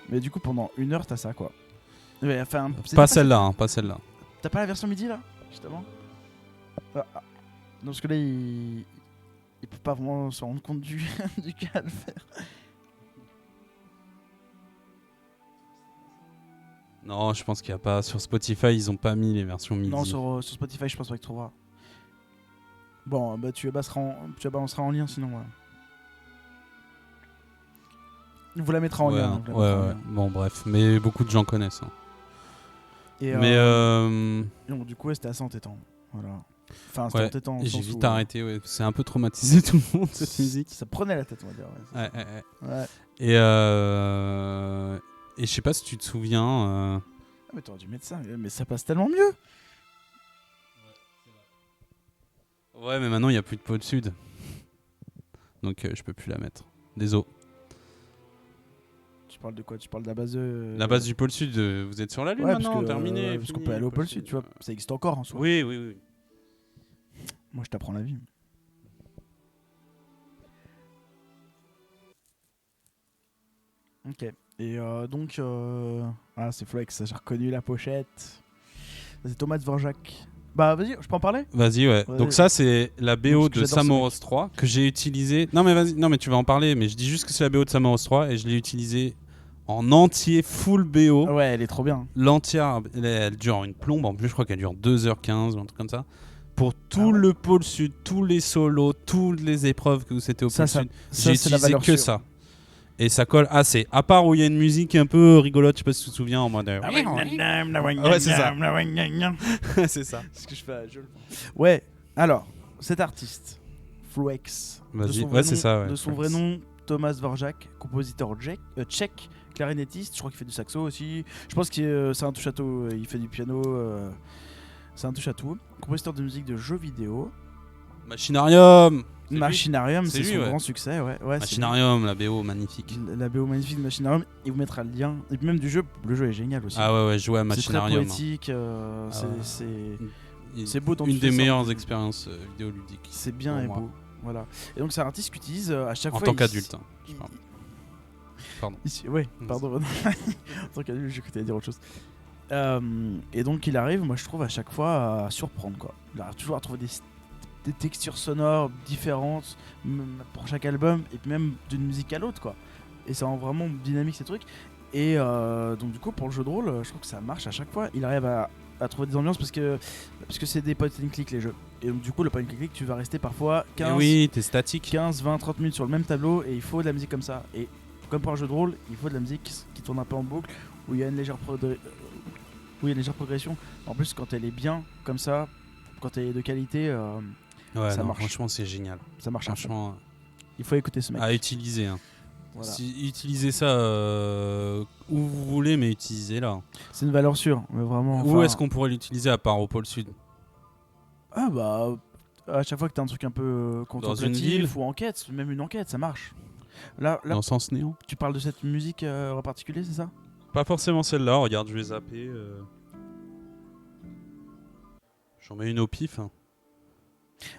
Mais du coup pendant 1 heure t'as ça quoi. Mais, enfin, pas celle-là, pas celle-là. T'as pas la version MIDI là, justement. Non, parce que là il peut pas vraiment se rendre compte du cas à le faire. Non, je pense qu'il n'y a pas. Sur Spotify, ils ont pas mis les versions MIDI. Non, sur Spotify, je pense pas que tu trouveras. Bon, tu la balanceras en lien sinon. Vous la mettra en lien. Ouais. Bon, bref, mais beaucoup de gens connaissent. Hein. Et donc, du coup, c'était assez entêtant. Voilà. Enfin, c'était entêtant. J'ai vite arrêté, ouais. C'est un peu traumatisé tout le monde, cette musique. Ça prenait la tête, on va dire. Ouais. Et je sais pas si tu te souviens. Ah, mais t'aurais dû mettre ça, mais ça passe tellement mieux. Ouais, mais maintenant il n'y a plus de pôle sud. Donc je peux plus la mettre. Désolé. Tu parles de quoi ? Tu parles de la base La base du pôle sud, vous êtes sur la Lune maintenant, terminé. Parce qu'on peut aller au pôle sud, tu vois. Ça existe encore en soi. Oui. Moi je t'apprends la vie. Ok. Et donc, c'est Flex, j'ai reconnu la pochette. C'est Thomas Dvorak. Bah vas-y, je peux en parler ? Vas-y, ouais. Donc ça c'est la BO de Samoros 3 que j'ai utilisé. Non mais vas-y, non mais tu vas en parler, mais je dis juste que c'est la BO de Samoros 3 et je l'ai utilisée en entier, full BO. Ouais, elle est trop bien. L'entière, elle dure une plombe, en plus je crois qu'elle dure 2h15 ou un truc comme ça. Pour tout le pôle sud, tous les solos, toutes les épreuves que c'était au pôle sud, j'ai utilisé que ça. Et ça colle assez. À part où il y a une musique un peu rigolote, je sais pas si tu te souviens en mode. Ouais, c'est ça. C'est ça. C'est ce que je fais. Ouais. Alors, cet artiste, Flex. Vas-y. Ouais, c'est ça. Ouais. De son vrai nom, Thomas Dvorak, compositeur tchèque, clarinettiste. Je crois qu'il fait du saxo aussi. Je pense que c'est un touche-à-tout. Il fait du piano. C'est un touche-à-tout. Compositeur de musique de jeux vidéo. Machinarium. C'est son grand succès, ouais. Machinarium, la BO magnifique. La BO magnifique de Machinarium, il vous mettra le lien. Et puis même du jeu, le jeu est génial aussi. Ah ouais, jouer à Machinarium. C'est très poétique, c'est beau dans une des meilleures expériences vidéoludiques. C'est bien et beau, voilà. Et donc c'est un artiste qui utilise à chaque fois... En tant qu'adulte, Pardon. Pardon. En tant qu'adulte, j'ai cru que t'allais dire autre chose. Et donc il arrive, moi je trouve à chaque fois à surprendre quoi. Il arrive toujours à trouver des textures sonores différentes pour chaque album et puis même d'une musique à l'autre quoi. et ça rend vraiment dynamique ces trucs. Et donc du coup pour le jeu de rôle, je trouve que ça marche à chaque fois. Il arrive à trouver des ambiances parce que c'est des point and click les jeux. Et donc du coup le point and click tu vas rester parfois 15, t'es statique. 15, 20, 30 minutes sur le même tableau et il faut de la musique comme ça. Et comme pour un jeu de rôle, il faut de la musique qui tourne un peu en boucle, où il y a une légère progression. En plus quand elle est bien comme ça, quand elle est de qualité, ça marche. Franchement c'est génial. Ça marche. Franchement, il faut écouter ce mec. À utiliser. Hein. Voilà. Utilisez ça où vous voulez, mais utilisez-la. C'est une valeur sûre, mais vraiment. Où est-ce qu'on pourrait l'utiliser à part au pôle sud? Ah bah, à chaque fois que t'as un truc un peu contemplatif dans une ville ou enquête, même une enquête, ça marche. Là dans Sens Néant. Tu parles de cette musique en particulier, c'est ça? Pas forcément celle-là, regarde, je vais zapper. J'en mets une au pif. Hein.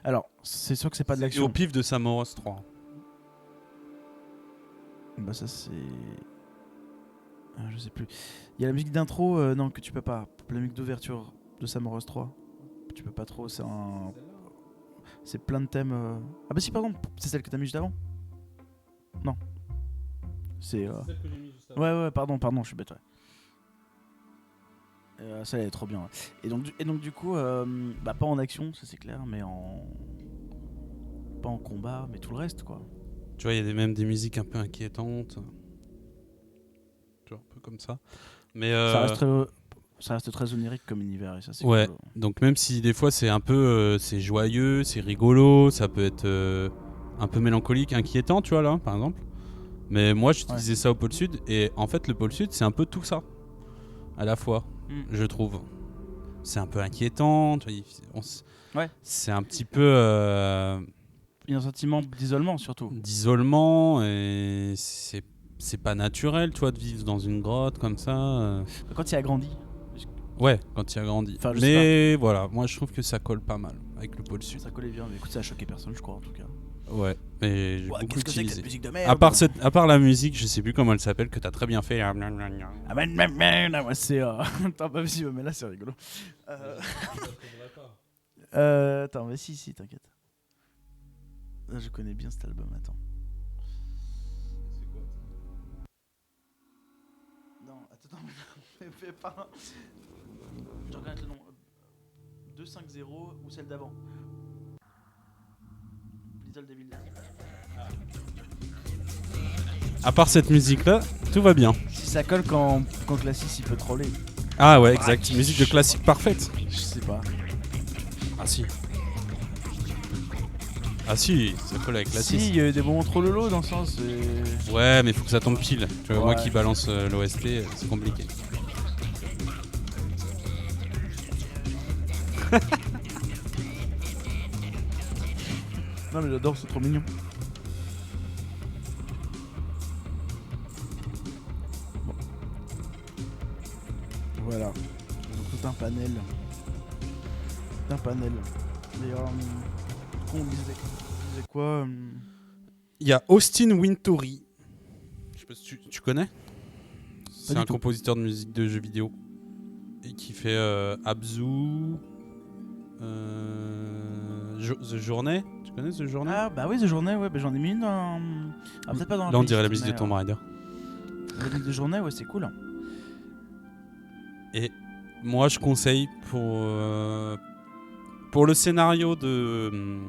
Alors, c'est sûr que c'est pas de l'action. Au pif de Samoros 3. Bah ça c'est... je sais plus. Il y a la musique d'intro, non, que tu peux pas. La musique d'ouverture de Samoros 3. Tu peux pas trop, c'est un... C'est plein de thèmes... Ah bah si, pardon, c'est celle que t'as mis juste avant. Non. C'est celle que j'ai mis juste avant. Ouais, pardon, je suis bête, ouais. Ça elle est trop bien. Ouais. Et donc du coup, bah pas en action, ça c'est clair, mais pas en combat, mais tout le reste quoi. Tu vois, il y a même des musiques un peu inquiétantes. Tu vois, un peu comme ça. Mais ça reste très onirique comme univers et ça c'est ouais, cool. Donc même si des fois c'est un peu c'est joyeux, c'est rigolo, ça peut être un peu mélancolique, inquiétant, tu vois là, par exemple. Mais moi j'utilisais ça au pôle sud et en fait le pôle sud c'est un peu tout ça à la fois, je trouve. C'est un peu inquiétant, tu vois, c'est un petit peu il y a un sentiment d'isolement surtout. D'isolement et c'est pas naturel, tu vois, de vivre dans une grotte comme ça. Quand il a grandi. Ouais, quand il a grandi. Enfin, mais voilà, moi je trouve que ça colle pas mal avec le pôle sud. Ça collait bien, mais écoute, ça a choqué personne, je crois en tout cas. Ouais, mais j'ai beaucoup qu'est-ce que c'est que utilisé. cette musique de merde À part la musique, je sais plus comment elle s'appelle, que t'as très bien fait. C'est attends, pas si, mais là c'est rigolo. Attends, mais si, t'inquiète. Là, je connais bien cet album, attends. C'est quoi ça? Non, attends, fais pas. Je regarde le nom. 250 ou celle d'avant. Little Devil. À part cette musique-là, tout va bien. Si ça colle quand Classis il peut troller. Ah ouais, exact. Musique de classique parfaite. Je sais pas. Ah si. Ah si, ça colle avec Classis. Si, il y a des moments trop lolo dans le sens. Ouais, mais faut que ça tombe pile. Tu vois, moi qui balance l'OST, c'est compliqué. Non mais j'adore, c'est trop mignon. Bon. Voilà. Donc tout un panel. D'ailleurs, on disait quoi Il y a Austin Wintory. Je sais pas si tu connais. C'est un compositeur de musique de jeux vidéo. Et qui fait Abzu. The Journey. Tu connais The Journey? Ah bah oui, The Journey, ouais, bah, j'en ai mis une dans... Ah, peut-être pas dans la là on dirait la musique de Tomb Raider. La musique de Journée, ouais, c'est cool. Et moi je conseille pour le scénario de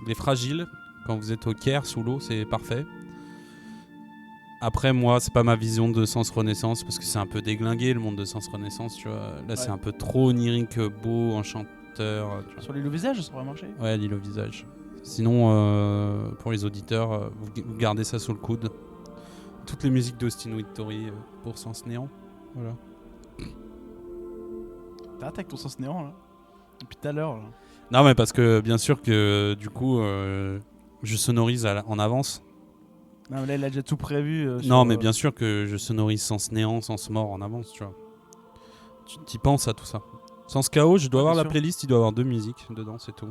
Les Fragiles, quand vous êtes au Caire sous l'eau, c'est parfait. Après moi c'est pas ma vision de Sens Renaissance parce que c'est un peu déglingué le monde de Sens Renaissance, tu vois. Là c'est un peu trop onirique, beau, enchanteur. Sur l'île au visage, ça pourrait marcher. Ouais, l'île au visage. Sinon, pour les auditeurs, vous gardez ça sous le coude. Toutes les musiques d'Austin Wintory pour Sens Néant. Voilà. T'arrêtes avec ton Sens Néant là depuis tout à l'heure là. Non, mais parce que bien sûr que du coup, je sonorise en avance. Non, mais là il a déjà tout prévu. Non, mais bien sûr que je sonorise Sens Néant, Sens Mort en avance, tu vois. Tu penses à tout ça. Sens Chaos, je dois avoir la playlist, il doit avoir 2 musiques dedans, c'est tout.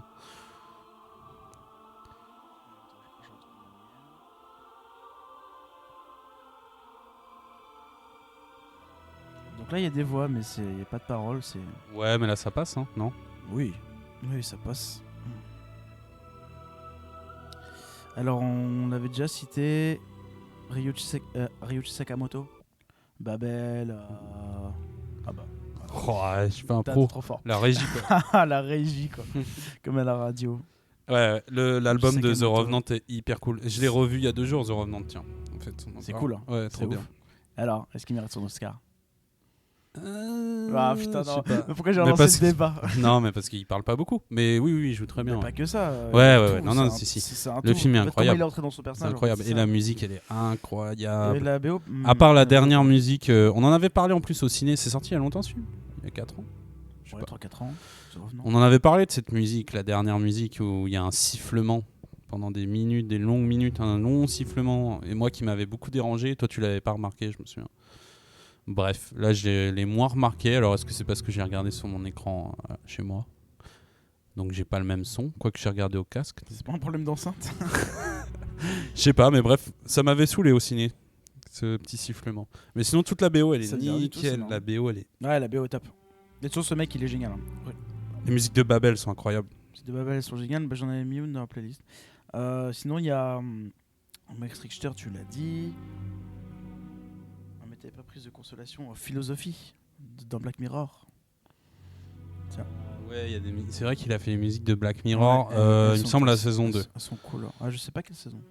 Donc là il y a des voix, mais il n'y a pas de paroles. Ouais, mais là ça passe, hein, non? Oui, ça passe. Alors on avait déjà cité Ryuichi Sakamoto. Babel. Ah bah. Oh, je suis pas un T'es pro. trop fort. La régie, quoi. La régie, quoi. Comme à la radio. Ouais, l'album de The Sakamoto. Revenant est hyper cool. Je l'ai revu il y a 2 jours, The Revenant, tiens. En fait, C'est cool, hein. Ouais, C'est trop bien. ouf. Alors, est-ce qu'il mérite son Oscar? Putain, Je non. sais pas. Pourquoi j'ai Mais relancé le débat? Non, mais parce qu'il parle pas beaucoup. Mais oui, il joue très bien. Mais pas que ça. Ouais. tout, Non, c'est si. c'est un Le tout. film est En fait, incroyable. comment il est entré dans son C'est personnage. incroyable. en fait, Et c'est la ça. musique, elle est incroyable. Et la BO. À part la dernière musique, on en avait parlé en plus au ciné. C'est sorti il y a longtemps, celui il y a 4 ans. Je sais Ouais, pas. 3-4 ans. C'est revenant. On en avait parlé de cette musique, la dernière musique où il y a un sifflement pendant des minutes, des longues minutes, un long sifflement. Et moi qui m'avais beaucoup dérangé, toi tu l'avais pas remarqué, je me souviens. Bref, là je l'ai moins remarqué. Alors est-ce que c'est parce que j'ai regardé sur mon écran chez moi, donc j'ai pas le même son, quoique j'ai regardé au casque. C'est pas un problème d'enceinte. Je sais pas, mais bref, ça m'avait saoulé au ciné, ce petit sifflement. Mais sinon toute la BO elle est Ça dit rien du tout, nickel, sinon. la BO elle est... Ouais, la BO est top. Et toujours ce mec, il est génial. Hein. Ouais. Les musiques de Babel sont incroyables. Les de Babel, elles sont géniales. Bah, j'en avais mis une dans la playlist. Sinon, il y a Max Richter, tu l'as dit. Ah, mais t'avais pas prise de consolation. Philosophie dans Black Mirror. Ouais, il y a c'est vrai qu'il a fait les musiques de Black Mirror, Ouais, elles il me sont semble la toutes- saison 2. Elles sont cool. Ah, je sais pas quelle saison.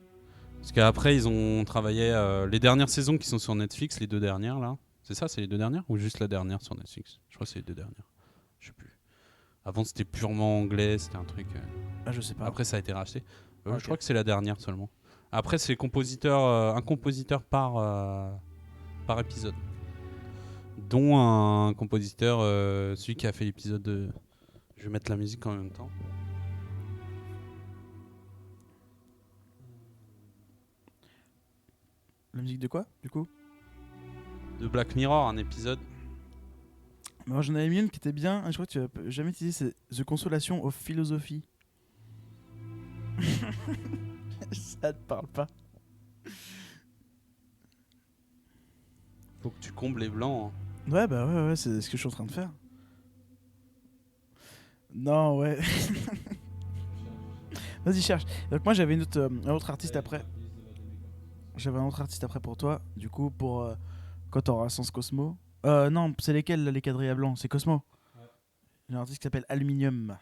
Parce qu'après, ils ont travaillé les dernières saisons qui sont sur Netflix, les 2 dernières là. C'est ça, c'est les 2 dernières ou juste la dernière sur Netflix? Je crois que c'est les 2 dernières. Je sais plus. Avant, c'était purement anglais, c'était un truc. Ah, je sais pas. Après, ça a été racheté. Ok. Je crois que c'est la dernière seulement. Après, c'est un compositeur par épisode. Dont un compositeur, celui qui a fait l'épisode de. Je vais mettre la musique en même temps. La musique de quoi, du coup? De Black Mirror, un épisode. Moi, j'en avais mis une qui était bien. Je crois que tu as jamais utilisé. C'est The Consolation of Philosophy. Ça te parle pas. Faut que tu combles les blancs. Hein. Ouais, bah ouais, c'est ce que je suis en train de faire. Non, ouais. Vas-y, cherche. Donc moi, j'avais un autre artiste après. J'avais un autre artiste après pour toi. Du coup, pour quand t'auras Sens Cosmo. Non, c'est lesquels là, les quadrilles à blanc? C'est Cosmo. Ouais. J'ai un artiste qui s'appelle Aluminium.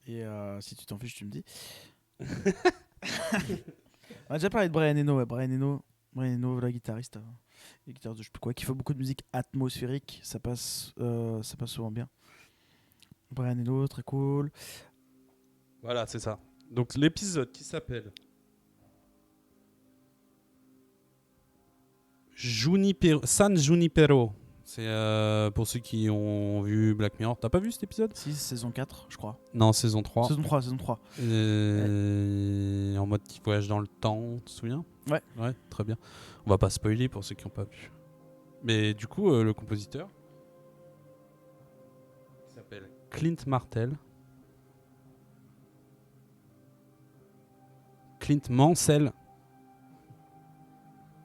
Et si tu t'en fiches, tu me dis. On a déjà parlé de Brian Eno. Ouais, Brian Eno, la guitariste. Les guitares de je sais plus quoi, qui fait beaucoup de musique atmosphérique. Ça passe souvent bien. Brian Eno, très cool. Voilà, c'est ça. Donc l'épisode qui s'appelle San Junipero. C'est pour ceux qui ont vu Black Mirror. T'as pas vu cet épisode? Si, saison 4, je crois. Non, saison 3. Saison 3. En mode qui voyage dans le temps, tu te souviens? Ouais. Ouais, très bien. On va pas spoiler pour ceux qui n'ont pas vu. Mais du coup, le compositeur qui s'appelle Clint Martel. Clint Mansell.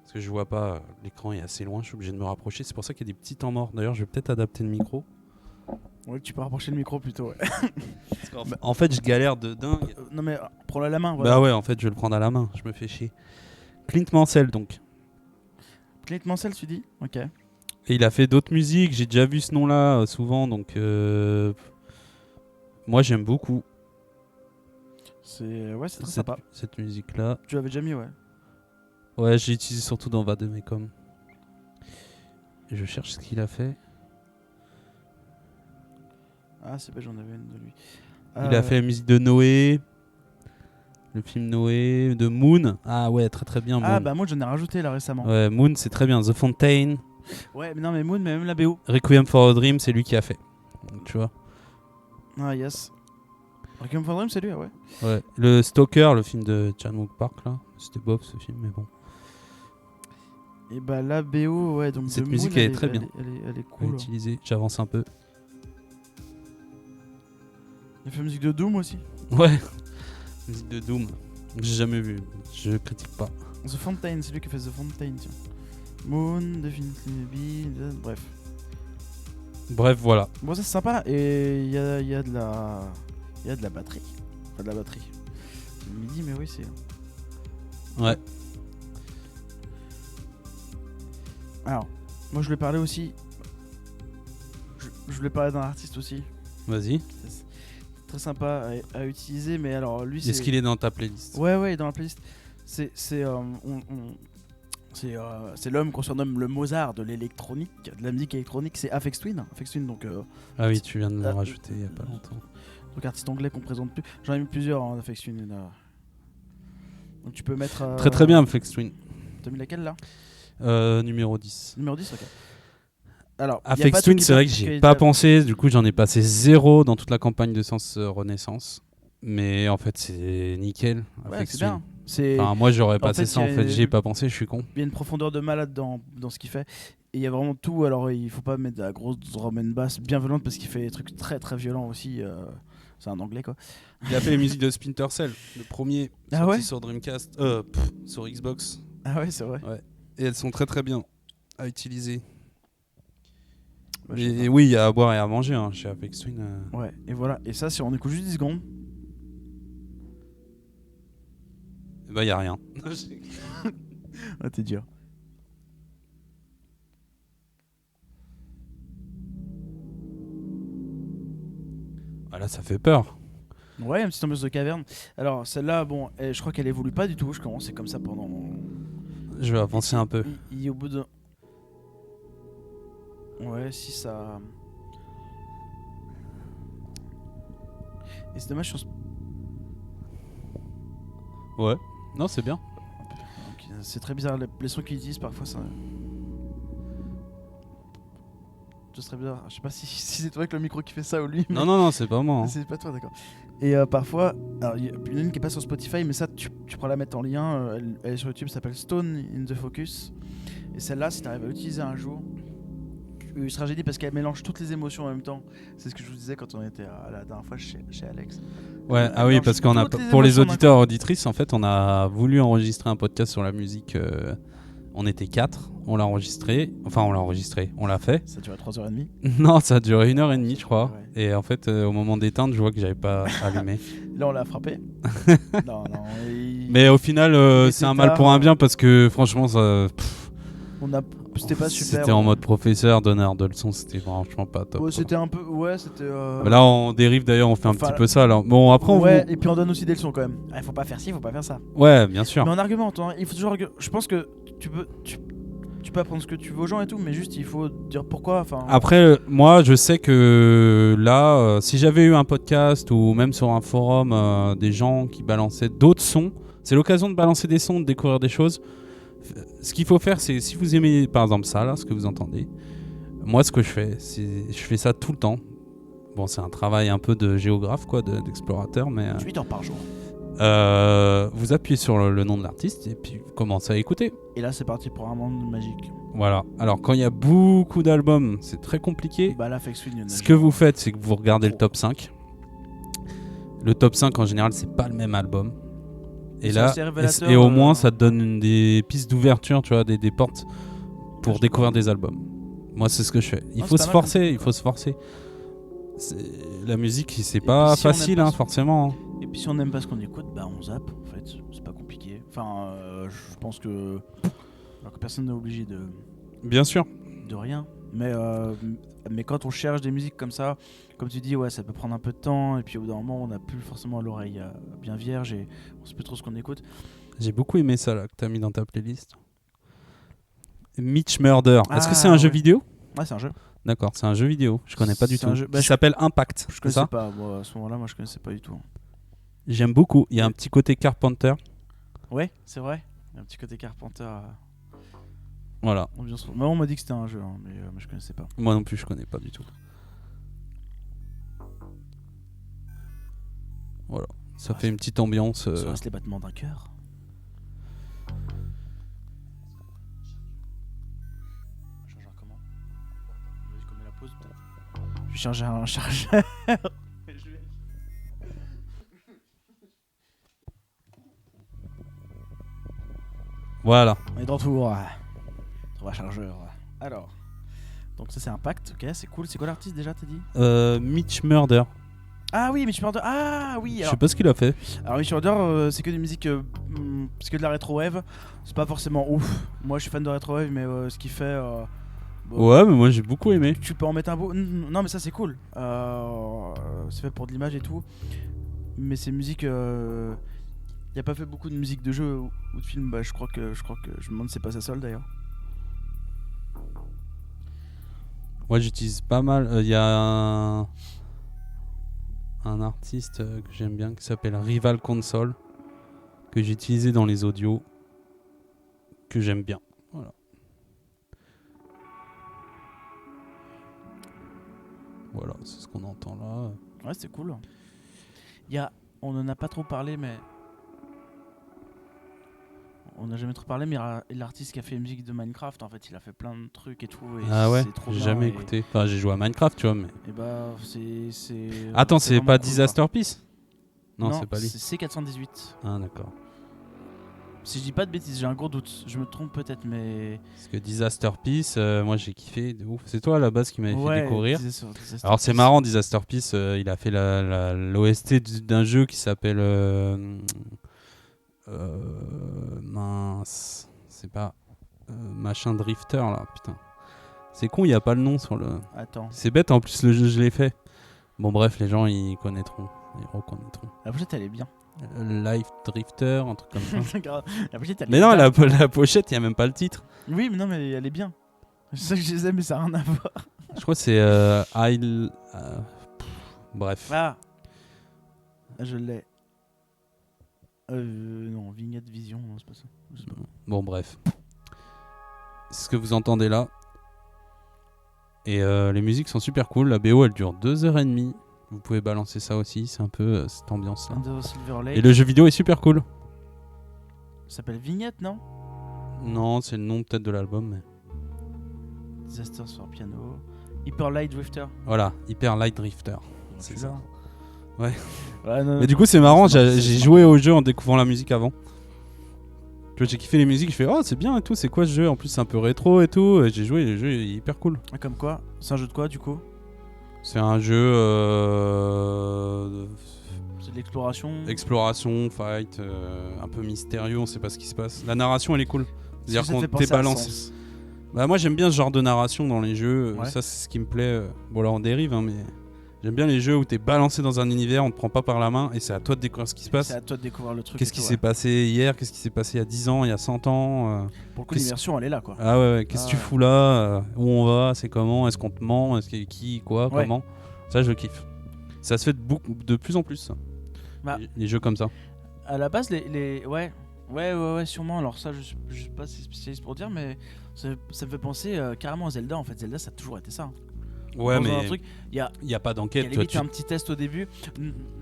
Parce que je vois pas, l'écran est assez loin, je suis obligé de me rapprocher. C'est pour ça qu'il y a des petits temps morts. D'ailleurs, je vais peut-être adapter le micro. Ouais, tu peux rapprocher le micro plutôt. Ouais. En fait, je galère de dingue. Non mais prends-le à la main. Voilà. Bah ouais, en fait, je vais le prendre à la main. Je me fais chier. Clint Mansell, donc. Clint Mansell, tu dis? Ok. Et il a fait d'autres musiques. J'ai déjà vu ce nom-là souvent, donc moi j'aime beaucoup. C'est très sympa. Cette musique-là. Tu l'avais déjà mis, ouais. Ouais, j'ai utilisé surtout dans Vademecum. Je cherche ce qu'il a fait. Ah, c'est pas, j'en avais une de lui. Il a fait la musique de Noé. Le film Noé, de Moon. Ah ouais, très très bien Moon. Ah bah Moon, j'en ai rajouté là récemment. Ouais, Moon c'est très bien. The Fountain. Ouais, mais non, mais Moon, mais même la BO. Requiem for a Dream, c'est lui qui a fait. Donc, tu vois. Ah yes. Requiem for a Dream, c'est lui, ouais. Ouais. Le Stalker, le film de Chan-wook Park là. C'était bof ce film, mais bon. Et bah la BO, ouais, donc cette de musique Moon, elle est très bien. Elle est On cool. va utiliser. J'avance un peu. Il a fait la musique de Doom aussi. Ouais. Musique de Doom. J'ai jamais vu. Je critique pas. The Fountain, c'est lui qui a fait The Fountain, tiens. Moon, Definitely Be, bref. Bref, voilà. Bon, ça c'est sympa. Et il y a de la batterie. Pas de la batterie. C'est midi, mais oui, c'est. Ouais. Alors, moi je voulais parler aussi. Je voulais parler d'un artiste aussi. Vas-y. C'est très sympa à utiliser, mais alors lui c'est. Est-ce qu'il est dans ta playlist? Ouais, il est dans la playlist. C'est l'homme qu'on surnomme le Mozart de l'électronique, de la musique électronique, c'est Aphex Twin. Aphex Twin, donc. Ah oui, tu viens de me rajouter il y a pas longtemps. Donc artiste anglais qu'on présente plus. J'en ai mis plusieurs en Aphex Twin. Donc tu peux mettre. Très bien, Aphex Twin. T'as mis laquelle là? Numéro 10. Numéro 10, ok. Alors, Aphex Twin, c'est vrai que j'y ai pas pensé, du coup j'en ai passé 0 dans toute la campagne de Sens Renaissance. Mais en fait, c'est nickel. Ouais, c'est bien. Enfin, moi j'aurais passé ça, en fait, j'y ai pas pensé, je suis con. Il y a une profondeur de malade dans ce qu'il fait. Et il y a vraiment tout. Alors, il faut pas mettre de la grosse drum and bass bien violente parce qu'il fait des trucs très très violents aussi. C'est un anglais quoi. Il a fait les musiques de Splinter Cell, le premier sorti sur Dreamcast, sur Xbox. Ah ouais, c'est vrai. Ouais. Et elles sont très très bien à utiliser. Et oui, il y a à boire et à manger hein, chez Aphex Twin. Ouais, et voilà. Et ça, si on écoute juste 10 secondes. Bah, il y a rien. Ah, t'es dur. Voilà, ça fait peur. Ouais, une petite ambiance de caverne. Alors, celle-là, bon, je crois qu'elle évolue pas du tout. Je commence comme ça pendant. Je vais avancer un peu. Au bout de. Ouais, si ça. Et c'est dommage sur ce. Ouais. Non, c'est bien. Donc, c'est très bizarre les sons qu'ils utilisent parfois ça. Ce serait bizarre. Je sais pas si c'est toi avec le micro qui fait ça ou lui. Non, c'est pas moi. Hein. C'est pas toi, d'accord. Et parfois, alors il y a une qui est pas sur Spotify, mais ça tu pourras la mettre en lien. Elle est sur YouTube, ça s'appelle Stone in the Focus. Et celle-là, si tu arrives à l'utiliser un jour, il sera génial parce qu'elle mélange toutes les émotions en même temps. C'est ce que je vous disais quand on était la dernière fois chez Alex. Ouais, ah oui, parce qu'on a pour les auditeurs et auditrices, en fait, on a voulu enregistrer un podcast sur la musique. On était 4, on l'a enregistré. Enfin, on l'a fait. Ça a duré 3h30. Non, ça a duré 1h30, je crois. Ouais. Et en fait, au moment d'éteindre, je vois que j'avais pas allumé. Là, on l'a frappé. non. Mais au final, c'est un mal pour un bien parce que franchement, ça. C'était pas super. C'était en mode professeur, donneur de leçons, c'était franchement pas top. Ouais, c'était un peu. Ouais, c'était. Là, on dérive d'ailleurs, on fait un petit peu ça. Alors. Bon, après, et puis on donne aussi des leçons quand même. Il faut pas faire ci, faut pas faire ça. Ouais, bien sûr. Mais on argumente, hein. Il faut toujours. Je pense que tu peux apprendre ce que tu veux aux gens et tout, mais juste il faut dire pourquoi. Après, moi, je sais que là, si j'avais eu un podcast ou même sur un forum des gens qui balançaient d'autres sons, c'est l'occasion de balancer des sons, de découvrir des choses. Ce qu'il faut faire, c'est si vous aimez par exemple ça, là, ce que vous entendez, moi ce que je fais, c'est je fais ça tout le temps. Bon, c'est un travail un peu de géographe, quoi, d'explorateur, mais 8 heures par jour. vous appuyez sur le nom de l'artiste et puis vous commencez à écouter. Et là, c'est parti pour un monde magique. Voilà. Alors, quand il y a beaucoup d'albums, c'est très compliqué. Bah là, Aphex Twin, ce que vous faites, c'est que vous regardez le top 5. Le top 5, en général, c'est pas le même album. Et là, et au moins, ça te donne des pistes d'ouverture, tu vois, des portes pour découvrir des albums. Moi, c'est ce que je fais. Il faut se forcer. La musique, c'est pas facile, hein, forcément. Et puis si on n'aime pas ce qu'on écoute, bah on zappe, en fait. C'est pas compliqué. Enfin, je pense que... Alors que personne n'est obligé de... Bien sûr. De rien. Mais quand on cherche des musiques comme ça, comme tu dis, ouais, ça peut prendre un peu de temps. Et puis au bout d'un moment, on n'a plus forcément l'oreille bien vierge et on sait plus trop ce qu'on écoute. J'ai beaucoup aimé ça là que t'as mis dans ta playlist. Mitch Murder. Est-ce que c'est un jeu vidéo ? Ouais, c'est un jeu. D'accord, c'est un jeu vidéo. Je connais pas du tout. Qui s'appelle Impact. Je connaissais pas. Bon, à ce moment-là, moi, je connaissais pas du tout. J'aime beaucoup. Il y a un petit côté Carpenter. Ouais, c'est vrai. Il y a un petit côté Carpenter. Voilà. Moi, on m'a dit que c'était un jeu, hein, mais je connaissais pas. Moi non plus, je connais pas du tout. Voilà. Ça fait une petite ambiance. Ça reste les battements d'un cœur. Chargeur comment ? Comme la pause, peut-être. Je vais charger un chargeur. Voilà. On est de retour. Trouve un chargeur. Alors. Donc ça c'est Impact, ok, c'est cool. C'est quoi l'artiste déjà, t'as dit ? Mitch Murder. Ah oui, Mitch Murder. Ah oui. Je sais pas ce qu'il a fait. Alors Mitch Murder, c'est que des musiques, c'est que de la rétro-wave. C'est pas forcément ouf. Moi je suis fan de rétro-wave, mais ce qu'il fait... ouais, mais moi j'ai beaucoup aimé. Tu peux en mettre un beau. Non, mais ça c'est cool. C'est fait pour de l'image et tout. Mais ces musiques, il a pas fait beaucoup de musique de jeu ou de film. Bah, je crois que je me demande si c'est pas sa seule d'ailleurs. Moi j'utilise pas mal. Il y a un artiste que j'aime bien qui s'appelle Rival Console, que j'ai utilisé dans les audios, que j'aime bien. Voilà. Voilà, c'est ce qu'on entend là. Ouais, c'est cool. On en a pas trop parlé, mais on n'a jamais trop parlé, mais l'artiste qui a fait la musique de Minecraft, en fait, il a fait plein de trucs et tout. Et Ah ouais, j'ai jamais et... écouté. Enfin, j'ai joué à Minecraft, tu vois, mais. Et bah, c'est. Attends, c'est pas cool, Disaster Peace ? Non, Non, c'est pas lui. C'est C418. Ah, d'accord. Si je dis pas de bêtises, j'ai un gros doute. Je me trompe peut-être, mais. Parce que Disaster Peace, moi j'ai kiffé de ouf. C'est toi à la base qui m'avait fait découvrir. Disaster Alors c'est marrant, Disaster Peace, il a fait l'OST d'un jeu qui s'appelle. Mince. C'est pas. Machin Drifter là, putain. C'est con, il n'y a pas le nom sur le. Attends. C'est bête, en plus le jeu je l'ai fait. Bon, bref, les gens ils connaîtront. Ils reconnaîtront. La pochette elle est bien. Life Drifter, un truc comme ça. La pochette, elle Mais est non, bien. la pochette, il n'y a même pas le titre. Oui, mais non, mais elle est bien. Je sais que je les aime, mais ça n'a rien à voir. Je crois que c'est bref. Ah, je l'ai. Non, Vignette Vision, non, c'est pas ça. Je sais pas. Bon, bref. C'est ce que vous entendez là. Et les musiques sont super cool. La BO, elle dure 2h30. Vous pouvez balancer ça aussi. C'est un peu cette ambiance-là. Under Silver Lake. Et le jeu vidéo est super cool. Ça s'appelle Vignette, non? Non, c'est le nom peut-être de l'album. Mais... Disasters for Piano. Hyper Light Drifter. Voilà, Hyper Light Drifter. C'est ça. Ouais. Non, mais du coup, c'est marrant. c'est J'ai joué au jeu en découvrant la musique avant. Tu vois, j'ai kiffé les musiques. Je fais, oh, c'est bien et tout. C'est quoi ce jeu? En plus, c'est un peu rétro et tout. Et j'ai joué. Le jeu est hyper cool. Comme quoi? C'est un jeu de quoi du coup? C'est un jeu. C'est de l'exploration. Exploration, fight, un peu mystérieux. On sait pas ce qui se passe. La narration, elle est cool. C'est-à-dire qu'on t'es balancé. Bah moi j'aime bien ce genre de narration dans les jeux, ça c'est ce qui me plaît. Bon là on dérive mais j'aime bien les jeux où t'es balancé dans un univers, on te prend pas par la main et c'est à toi de découvrir ce qui se passe. C'est à toi de découvrir le truc. Qu'est-ce qui s'est passé hier, qu'est-ce qui s'est passé il y a 10 ans, il y a 100 ans. Pour le coup l'immersion elle est là quoi. Ah ouais, qu'est-ce que tu fous là, où on va, c'est comment, est-ce qu'on te ment, est-ce qu'il y a qui, quoi, comment. Ça je kiffe. Ça se fait de plus en plus, bah, les jeux comme ça. À la base ouais sûrement. Alors ça je suis pas si spécialiste pour dire mais ça me fait penser carrément à Zelda en fait. Zelda ça a toujours été ça. Ouais, mais il y a pas d'enquête. Il y a un petit test au début.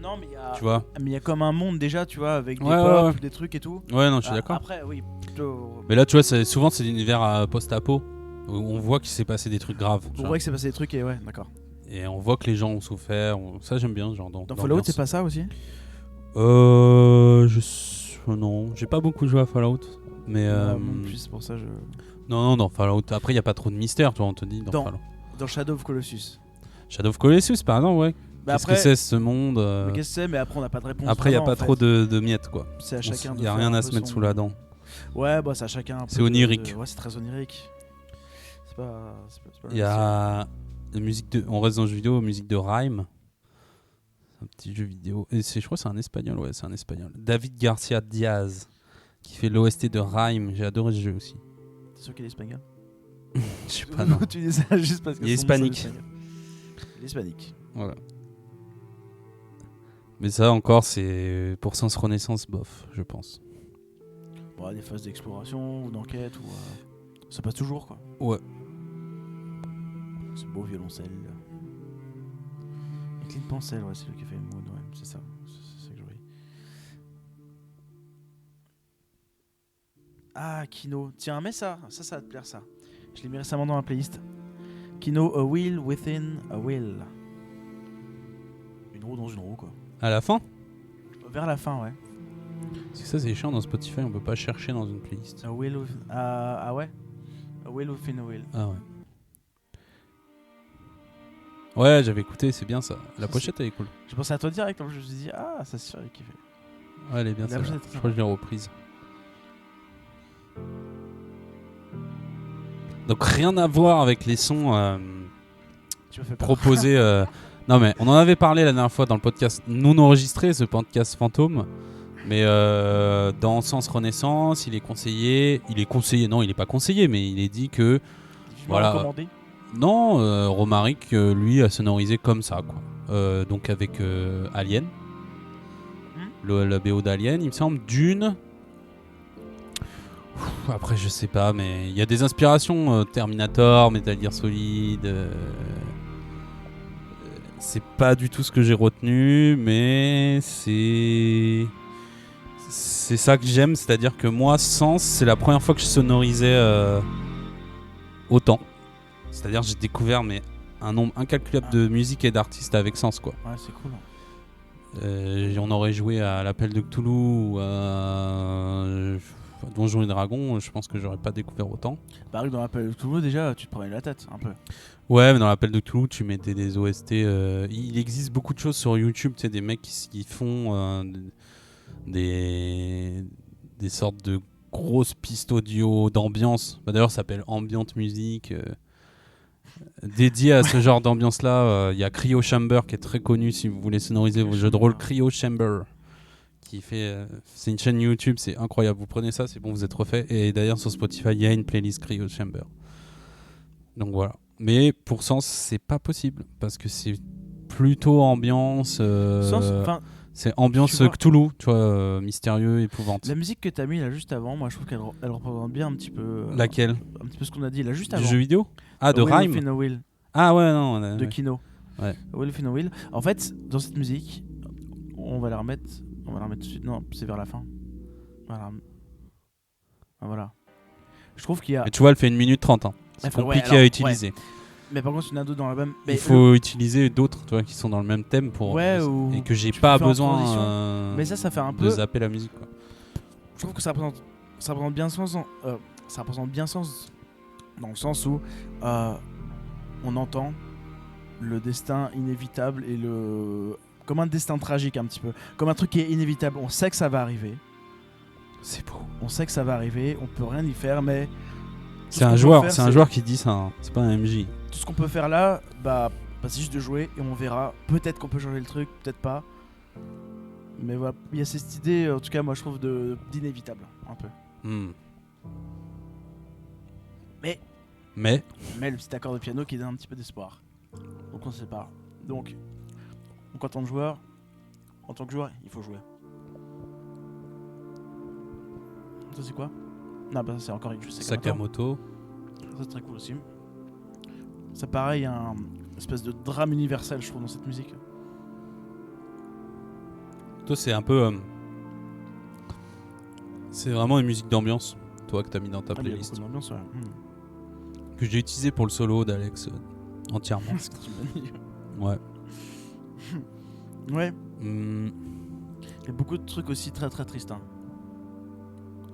Non, mais tu vois. Mais il y a comme un monde déjà, tu vois, avec des pop, des trucs et tout. Ouais, non, je suis d'accord. Après, oui, plutôt. Mais là, tu vois, souvent c'est l'univers post-apo où on voit qu'il s'est passé des trucs graves. On voit qu'il s'est passé des trucs et ouais, d'accord. Et on voit que les gens ont souffert. Ça, j'aime bien, genre dans Fallout, c'est pas ça aussi? Non, j'ai pas beaucoup joué à Fallout, mais. Plus pour ça, je. Non, dans Fallout. Après, il y a pas trop de mystère, toi, on te dit dans Fallout. Dans Shadow of Colossus. Shadow of Colossus, par exemple, ouais. Qu'est-ce que c'est ce monde Qu'est-ce que c'est? Mais après, on n'a pas de réponse. Après, il n'y a pas trop de miettes, quoi. C'est à chacun. Il n'y a rien à se mettre sous la dent. Ouais, bah, c'est à chacun. C'est onirique. Ouais, c'est très onirique. C'est pas. Il y a la musique de. On reste dans le jeu vidéo, musique de Rhyme. Un petit jeu vidéo. Et je crois que c'est un espagnol, ouais, c'est un espagnol. David Garcia Diaz, qui fait l'OST de Rhyme. J'ai adoré ce jeu aussi. T'es sûr qu'il est espagnol? Je sais pas, non. Tu dis ça juste parce que il est hispanique. Il est hispanique. Voilà. Mais ça encore, c'est pour Sens Renaissance, bof, je pense. Bon, des phases d'exploration ou d'enquête, ou ça passe toujours, quoi. Ouais. Ce beau violoncelle. Et Clint Mansell, ouais, c'est lui qui a fait Moon, ouais, c'est ça. C'est ça que je voyais. Ah, Kino. Tiens, mets ça va te plaire, ça. Je l'ai mis récemment dans ma playlist. Kino, A Wheel Within a Wheel. Une roue dans une roue, quoi. À la fin? Vers la fin, ouais. Parce que ça, c'est chiant dans Spotify, on peut pas chercher dans une playlist. A Wheel Within... ah ouais? A Wheel Within a Wheel. Ah ouais. Ouais, j'avais écouté, c'est bien ça. La pochette elle est cool. J'ai pensé à toi direct, je me suis dit ah ça c'est sûr il kiffait. Ouais, elle est bien ça. Je crois que je l'ai reprise. Donc rien à voir avec les sons proposés. Non mais on en avait parlé la dernière fois dans le podcast non enregistré, ce podcast fantôme. Mais dans Sens Renaissance, il est conseillé. Non, il est pas conseillé, mais il est dit que voilà. Non, Romaric lui a sonorisé comme ça quoi. Donc avec Alien, la BO d'Alien, il me semble, Dune. Après je sais pas, mais il y a des inspirations Terminator, Metal Gear Solid. C'est pas du tout ce que j'ai retenu, mais c'est ça que j'aime, c'est-à-dire que moi, Sens, c'est la première fois que je sonorisais autant. C'est-à-dire que j'ai découvert un nombre incalculable de musique et d'artistes avec Sens quoi. Ouais, c'est cool. On aurait joué à l'Appel de Cthulhu ou à Donjons et Dragons, je pense que j'aurais pas découvert autant. Bah dans l'Appel de Cthulhu déjà, tu te prenais la tête un peu. Ouais, mais dans l'Appel de Cthulhu, tu mettais des OST. Il existe beaucoup de choses sur YouTube, tu sais, des mecs qui font des sortes de grosses pistes audio d'ambiance. Bah, d'ailleurs, ça s'appelle Ambient Music. Dédié à ce genre d'ambiance-là, il y a Cryo Chamber qui est très connu si vous voulez sonoriser vos jeux de rôle. Cryo Chamber, qui fait, c'est une chaîne YouTube, c'est incroyable. Vous prenez ça, c'est bon, vous êtes refait. Et d'ailleurs sur Spotify, il y a une playlist Cryo Chamber. Donc voilà. Mais pour Sens, c'est pas possible parce que c'est plutôt ambiance. C'est ambiance Cthulhu, tu vois, mystérieux, épouvante. La musique que t'as mis là juste avant, moi je trouve qu'elle représente bien un petit peu. Laquelle un petit peu ce qu'on a dit là juste avant. Du jeu vidéo ? Ah, de Rhyme. Ah ouais, non. De Kino. Ouais. Will of Will. En fait, dans cette musique, on va la remettre tout de suite. Non, c'est vers la fin. Voilà. Je trouve qu'il y a. Mais tu vois, elle fait 1 minute 30. Hein. C'est compliqué à utiliser. Ouais. Mais par contre, il y en a d'autres dans l'album. Il faut utiliser d'autres, tu vois, qui sont dans le même thème pour et que j'ai pas besoin. Mais ça fait un peu de zapper la musique. Quoi. Je trouve que ça représente bien Sens. Ça représente bien Sens dans le sens où on entend le destin inévitable et comme un destin tragique un petit peu, comme un truc qui est inévitable. On sait que ça va arriver. C'est beau. On sait que ça va arriver. On peut rien y faire, mais c'est un joueur qui dit ça. Hein. C'est pas un MJ. Tout ce qu'on peut faire là, c'est juste de jouer et on verra. Peut-être qu'on peut changer le truc, peut-être pas. Mais voilà, il y a cette idée, en tout cas, moi je trouve d'inévitable, un peu. Mais le petit accord de piano qui donne un petit peu d'espoir. Donc on se sépare. Donc en tant que joueur, il faut jouer. Ça c'est quoi ? Non, ça c'est encore une Sakamoto. Ça c'est très cool aussi. C'est pareil, un espèce de drame universel, je trouve, dans cette musique. Toi, c'est un peu. C'est vraiment une musique d'ambiance, toi, que t'as mis dans ta playlist. Il y a beaucoup d'ambiance, ouais. Que j'ai utilisé pour le solo d'Alex entièrement. Ouais. Ouais. Il y a beaucoup de trucs aussi très très tristes. Hein.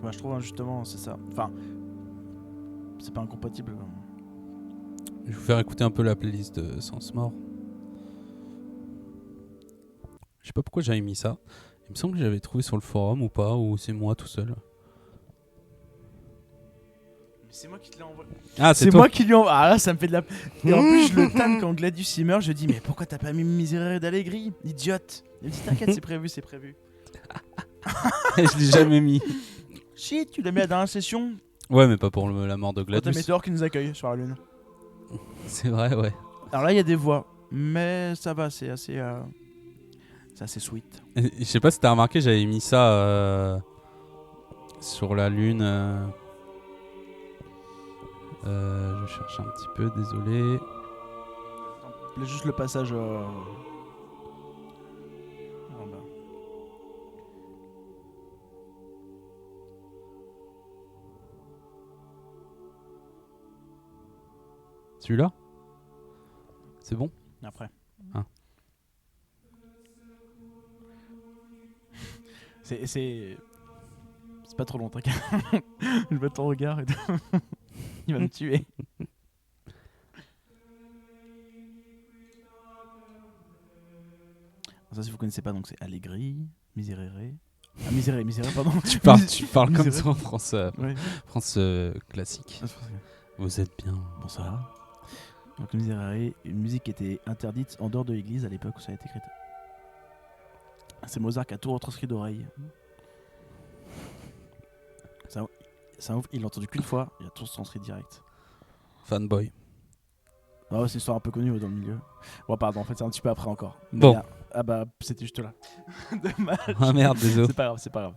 Ouais, je trouve justement, c'est ça. Enfin, c'est pas incompatible. Je vais vous faire écouter un peu la playlist de Sens Mort. Je sais pas pourquoi j'avais mis ça. Il me semble que j'avais trouvé sur le forum ou pas, ou c'est moi tout seul. Mais c'est moi qui te l'ai envoyé. Ah, c'est moi qui lui envoie. Ah là, ça me fait de la. Et en plus, je le tanne quand Gladius il meurt. Je dis, mais pourquoi t'as pas mis Miserere d'Allegri, idiote. Il me dit, t'inquiète, c'est prévu. Je l'ai jamais mis. Shit, tu l'as mis à la dernière session. Ouais, mais pas pour la mort de Gladius. T'as Météor qui nous accueille sur la lune. C'est vrai, ouais. Alors là, il y a des voix, mais ça va, c'est assez sweet. Je sais pas si t'as remarqué, j'avais mis ça sur la lune. Je cherche un petit peu, désolé. Juste le passage. Celui-là ? C'est bon ? Après. Ah. C'est pas trop long, t'inquiète. Je vois ton regard et il va me tuer. Ça, si vous connaissez pas, donc c'est Allegri, Miserere. Ah, Miserere, pardon. Tu parles comme ça en France, classique. Vous êtes bien. Bonsoir. Donc Miserere, une musique qui était interdite en dehors de l'église à l'époque où ça a été écrit. C'est Mozart qui a tout retranscrit d'oreille. Ça ouf, il l'a entendu qu'une fois, il a tout retranscrit direct. Fanboy. Ah ouais, c'est une histoire un peu connue dans le milieu. Bon, pardon, en fait, c'est un petit peu après encore. Bon. Mais, ah bah, c'était juste là. Dommage. Ah merde, désolé. C'est pas grave.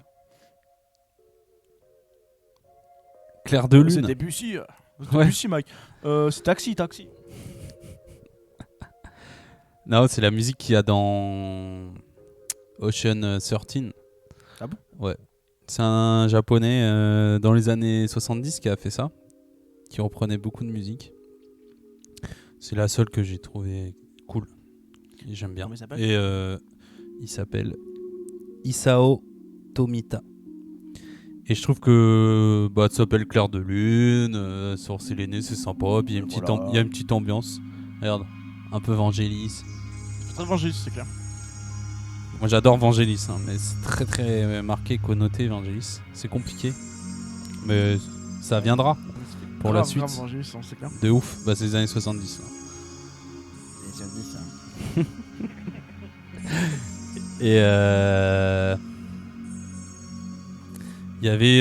Clair de Lune. C'est Debussy. Debussy, Mike. C'est Taxi. Non, c'est la musique qu'il y a dans Ocean 13. Ah bon ? Ouais. C'est un japonais dans les années 70 qui a fait ça, qui reprenait beaucoup de musique. C'est la seule que j'ai trouvée cool. Et j'aime bien. Comment il s'appelle ? Et il s'appelle Isao Tomita. Et je trouve que ça s'appelle Clair de Lune, Sorcier l'aîné, c'est sympa. Puis il y a une petite ambiance. Regarde, un peu Vangelis. C'est très Vangelis, c'est clair. Moi j'adore Vangelis, mais c'est très très marqué, connoté Vangelis. C'est compliqué, mais ça viendra pour la suite. Vangelis, c'est clair. De ouf, c'est les années 70. Les années 70, hein. Et il y avait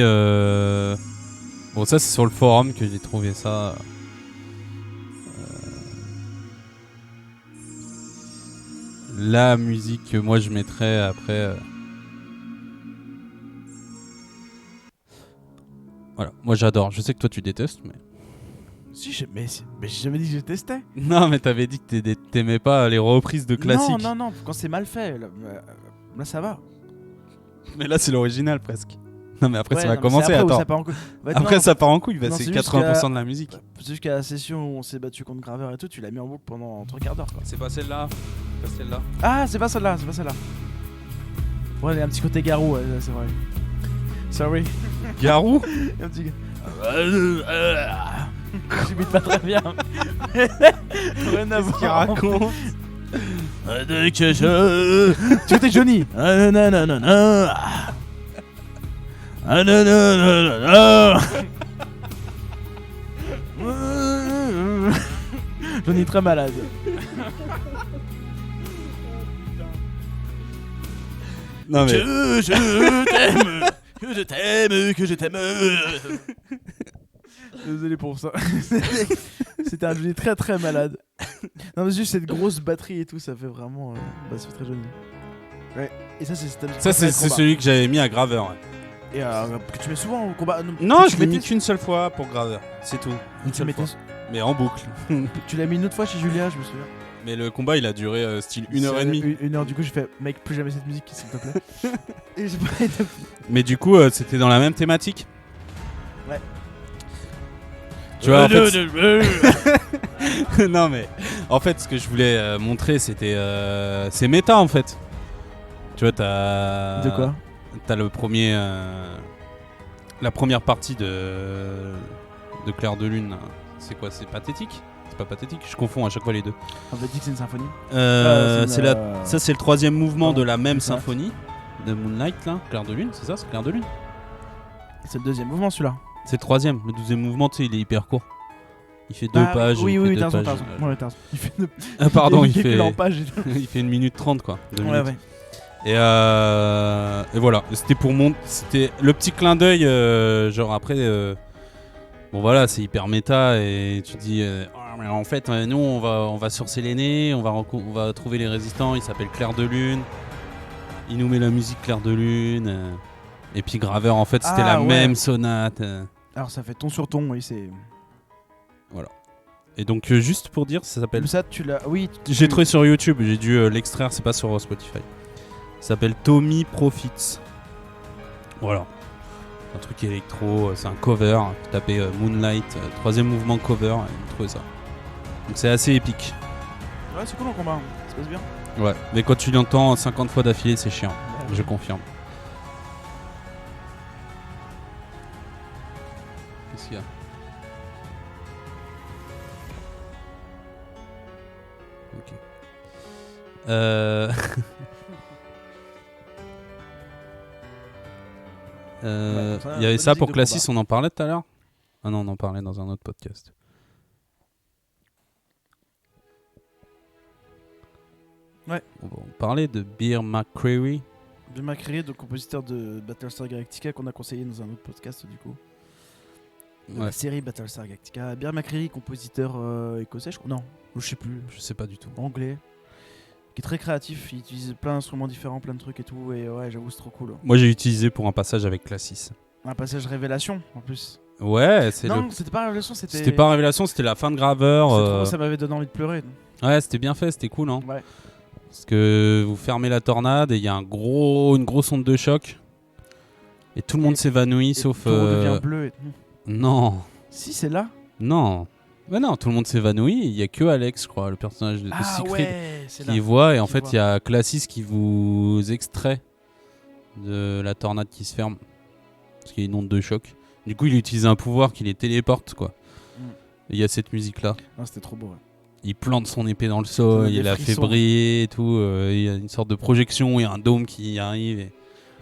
ça c'est sur le forum que j'ai trouvé ça. La musique que moi je mettrais après. Voilà, moi j'adore. Je sais que toi tu détestes, mais. Si, mais j'ai jamais dit que je testais. Non, mais t'avais dit que t'aimais pas les reprises de classiques. Non, quand c'est mal fait, là ça va. Mais là c'est l'original presque. Non, mais après ça va non, commencer. Après, attends. Ça part en couille. Après ça part en couille, non, c'est c'est 80% de la musique. C'est jusqu'à la session où on s'est battu contre Graveur et tout, tu l'as mis en boucle pendant 3 quarts d'heure. C'est pas celle-là. Ah, c'est pas celle-là. Ouais, il y a un petit côté garou, c'est vrai. Sorry. Garou. Un petit. J'imite pas très bien. Rien à voir. Qu'il raconte. Tu étais Johnny. Johnny est très malade. Non mais. Que je t'aime. Désolé pour ça. C'était un Johnny très très malade. Non mais juste cette grosse batterie et tout, ça fait vraiment, ça fait très Johnny. Ouais. Et ça c'est celui que j'avais mis à Graveur. Ouais. Et que tu mets souvent au combat. Non, je l'ai mis qu'une seule fois pour Graveur, c'est tout. Une seule fois. Mais en boucle. Tu l'as mis une autre fois chez Julia, je me souviens. Mais le combat il a duré style 1h30. 1 heure, du coup j'ai fait mec, plus jamais cette musique s'il te plaît. Et j'ai pas été. Mais du coup c'était dans la même thématique. Ouais. Tu vois en fait. Non mais en fait ce que je voulais montrer c'était c'est méta en fait. Tu vois t'as. De quoi? T'as le premier la première partie de Clair de Lune. C'est quoi? C'est pathétique? C'est pas pathétique, je confonds à chaque fois les deux. On va dire que c'est une symphonie. Ça c'est le troisième mouvement de la même symphonie de Moonlight là, Clair de Lune, c'est ça? C'est Clair de Lune. C'est le deuxième mouvement celui-là. C'est le troisième, le 12e mouvement, tu sais, il est hyper court. Il fait 2 pages. Oui, t'as raison. Ouais, t'as raison. Il fait pardon, il fait 1 minute 30 quoi. 2 minutes. Ouais. Et voilà, c'était c'était le petit clin d'œil, genre après, bon voilà, c'est hyper méta et tu dis, mais en fait, nous on va sur Séléné, on va trouver les résistants, il s'appelle Clair de Lune, il nous met la musique Clair de Lune, et puis Graveur en fait c'était même sonate. Alors ça fait ton sur ton, oui c'est. Voilà. Et donc juste pour dire, ça s'appelle. Ça tu l'as, oui. J'ai trouvé sur YouTube, j'ai dû l'extraire, c'est pas sur Spotify. Ça s'appelle Tommy Profits. Voilà. Un truc électro, c'est un cover. Tapez Moonlight, 3e mouvement cover, et vous trouvez ça. Donc c'est assez épique. Ouais, c'est cool en combat, ça se passe bien. Ouais, mais quand tu l'entends 50 fois d'affilée, c'est chiant. Ouais. Je confirme. Qu'est-ce qu'il y a ? Ok. Il y avait ça pour Classis, on en parlait tout à l'heure. Ah non, on en parlait dans un autre podcast. Ouais. On va parler de Bear McCreary. Bear McCreary, donc compositeur de Battlestar Galactica qu'on a conseillé dans un autre podcast du coup. La série Battlestar Galactica. Bear McCreary, compositeur écossais, je crois. Non, je sais plus. Je sais pas du tout. Anglais. Qui est très créatif, il utilise plein d'instruments différents, plein de trucs et tout. Et ouais, j'avoue, c'est trop cool. Moi, j'ai utilisé pour un passage avec Classis. Un passage révélation en plus. Ouais, non, c'était pas révélation, c'était pas révélation, c'était la fin de Graveur. Trop, ça m'avait donné envie de pleurer. Ouais, c'était bien fait, c'était cool, hein. Ouais. Parce que vous fermez la tornade et il y a une grosse onde de choc. Et tout le monde s'évanouit sauf. Tout le monde devient bleu et tout. Non. Si, c'est là. Non. Mais non, tout le monde s'évanouit. Il y a que Alex, je crois, le personnage de Siegfried, qui voit. Et en fait, il y a Classis qui vous extrait de la tornade qui se ferme. Parce qu'il y a une onde de choc. Du coup, il utilise un pouvoir qui les téléporte, quoi. Et il y a cette musique-là. Ah, c'était trop beau, ouais. Il plante son épée dans le sol, il la fait briller et tout. Il y a une sorte de projection, il y a un dôme qui arrive. Et...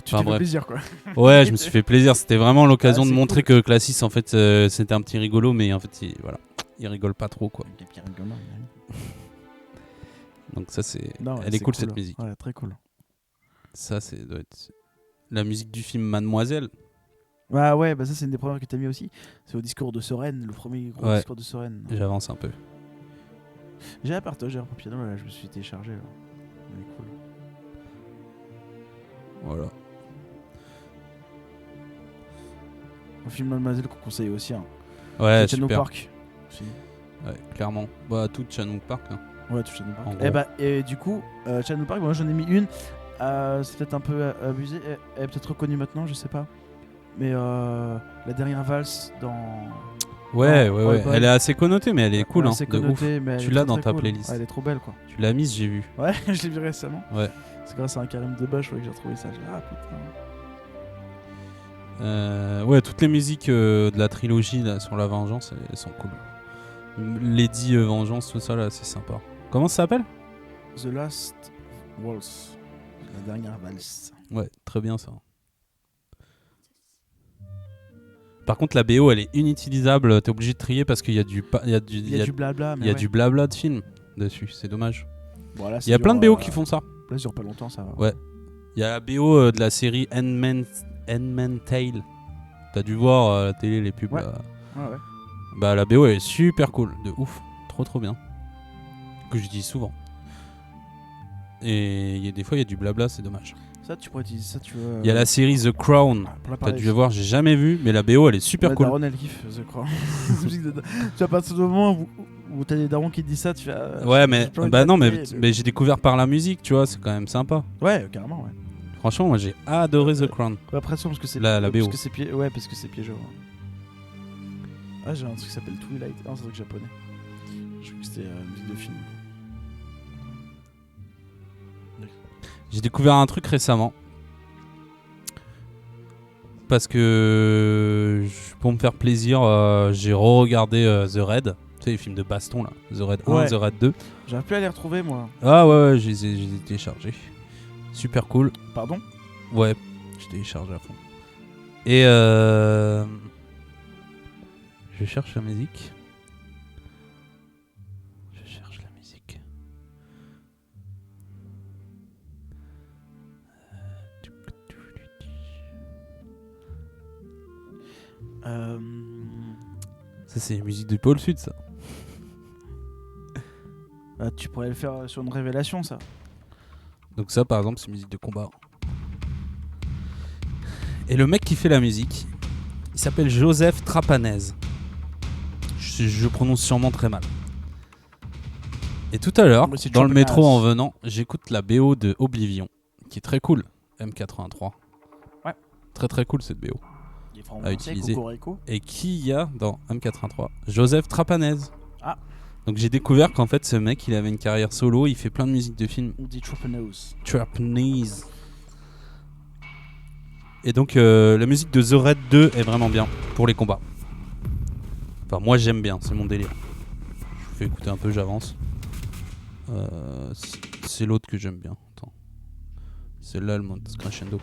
Tu t'es fait plaisir, quoi. Ouais, je me suis fait plaisir. C'était vraiment l'occasion de montrer que Classis, en fait, c'était un petit rigolo, mais en fait, il rigole pas trop, quoi. Donc ça, elle est cool, cette musique. Ouais, très cool. Ça, doit être la musique du film Mademoiselle. Ah ouais, bah ça c'est une des premières que t'as mis aussi. C'est au discours de Soren, le premier gros discours de Soren. J'avance un peu. J'ai un partage, j'ai un piano, là, je me suis téléchargé. Là. Cool. Voilà. Un film Mademoiselle qu'on conseille aussi. Hein. Ouais, Chanook super. Park. Aussi. Ouais, clairement. Bah, tout Chanook Park. Hein. Ouais, tout Chanook Park. Et du coup, Chanook Park, moi j'en ai mis une. C'est peut-être un peu abusé. Elle est peut-être reconnue maintenant, je sais pas. Mais la dernière valse dans. Ouais. Elle est assez connotée, mais elle est cool, hein, de ouf. Tu l'as dans ta playlist. Ouais, elle est trop belle, quoi. Tu l'as mise, j'ai vu. Ouais, je l'ai vu récemment. Ouais. C'est grâce à un Karim Debache que j'ai retrouvé ça. Ouais, toutes les musiques de la trilogie là, sur la vengeance, elles sont cool. Lady Vengeance, tout ça là, c'est sympa. Comment ça s'appelle ? The Last Waltz. La dernière valse. Ouais, très bien ça. Par contre, la BO, elle est inutilisable. T'es obligé de trier parce qu'il y a du blabla. Il y a du blabla de film dessus. C'est dommage. Bon, là, il y a plein de BO qui font ça. Là, ça dure pas longtemps, ça va. Ouais. Il y a la BO de la série Handmaid's Tale. T'as dû voir à la télé les pubs. Ouais. Bah, la BO, elle est super cool. De ouf. Trop bien. Que je dis souvent. Et des fois, il y a du blabla, c'est dommage. Ça, tu pourrais utiliser ça, tu veux. Il y a la série The Crown. T'as dû voir, j'ai jamais vu, mais la BO elle est super cool. Daron, elle kiffe The Crown. Tu vas partir du moment où t'as des darons qui te disent ça, tu fais. Ouais, mais bah non, mais j'ai découvert par la musique, tu vois, c'est quand même sympa. Ouais, carrément, ouais. Franchement, moi j'ai adoré The Crown. Après ça, parce que c'est la BO. Parce que c'est piégeux. Ah, j'ai un truc qui s'appelle Twilight. Ah, c'est un truc japonais. Je crois que c'était une musique de film. J'ai découvert un truc récemment. Parce que pour me faire plaisir, j'ai re-regardé The Raid. Tu sais, les films de baston là. The Raid 1, The Raid 2. J'arrive plus à les retrouver, moi. Ah ouais, je les ai téléchargés. Super cool. Pardon ? Ouais, je télécharge à fond. Et je cherche la musique. Ça c'est la musique du pôle sud, ça. Tu pourrais le faire sur une révélation, ça. Donc ça par exemple c'est musique de combat. Et le mec qui fait la musique, il s'appelle Joseph Trapanese. Je prononce sûrement très mal. Et tout à l'heure, dans le métro en venant, j'écoute la BO de Oblivion, qui est très cool, M83. Ouais. Très cool cette BO. À utiliser. Et qui y a dans M83 ? Joseph Trapanese. Ah. Donc j'ai découvert qu'en fait ce mec il avait une carrière solo, il fait plein de musique de films. On dit Trapanese. Et donc la musique de The Raid 2 est vraiment bien pour les combats. Enfin moi j'aime bien, c'est mon délire. Je vous fais écouter un peu, j'avance. C'est l'autre que j'aime bien. Attends. C'est là le mode crescendo.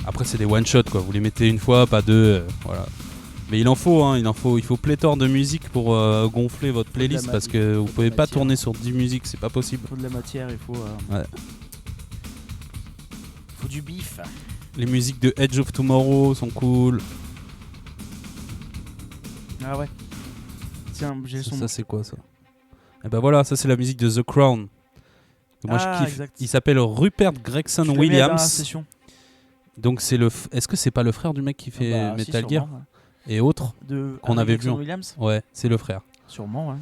Après, c'est des one-shot, quoi. Vous les mettez une fois, pas deux, voilà. Mais il faut pléthore de musique pour gonfler votre playlist parce que vous pouvez pas tourner sur 10 musiques, c'est pas possible. Il faut de la matière, il faut... Ouais. faut du bif. Les musiques de Edge of Tomorrow sont cool. Ah ouais. Tiens, j'ai le son. Ça c'est quoi ça? Et ben voilà, ça c'est la musique de The Crown. Moi je kiffe. Exact. Il s'appelle Rupert Gregson Williams. Donc c'est est-ce que c'est pas le frère du mec qui fait Metal Gear et autres qu'on avait vu Williams. Ouais, c'est le frère. Sûrement, ouais.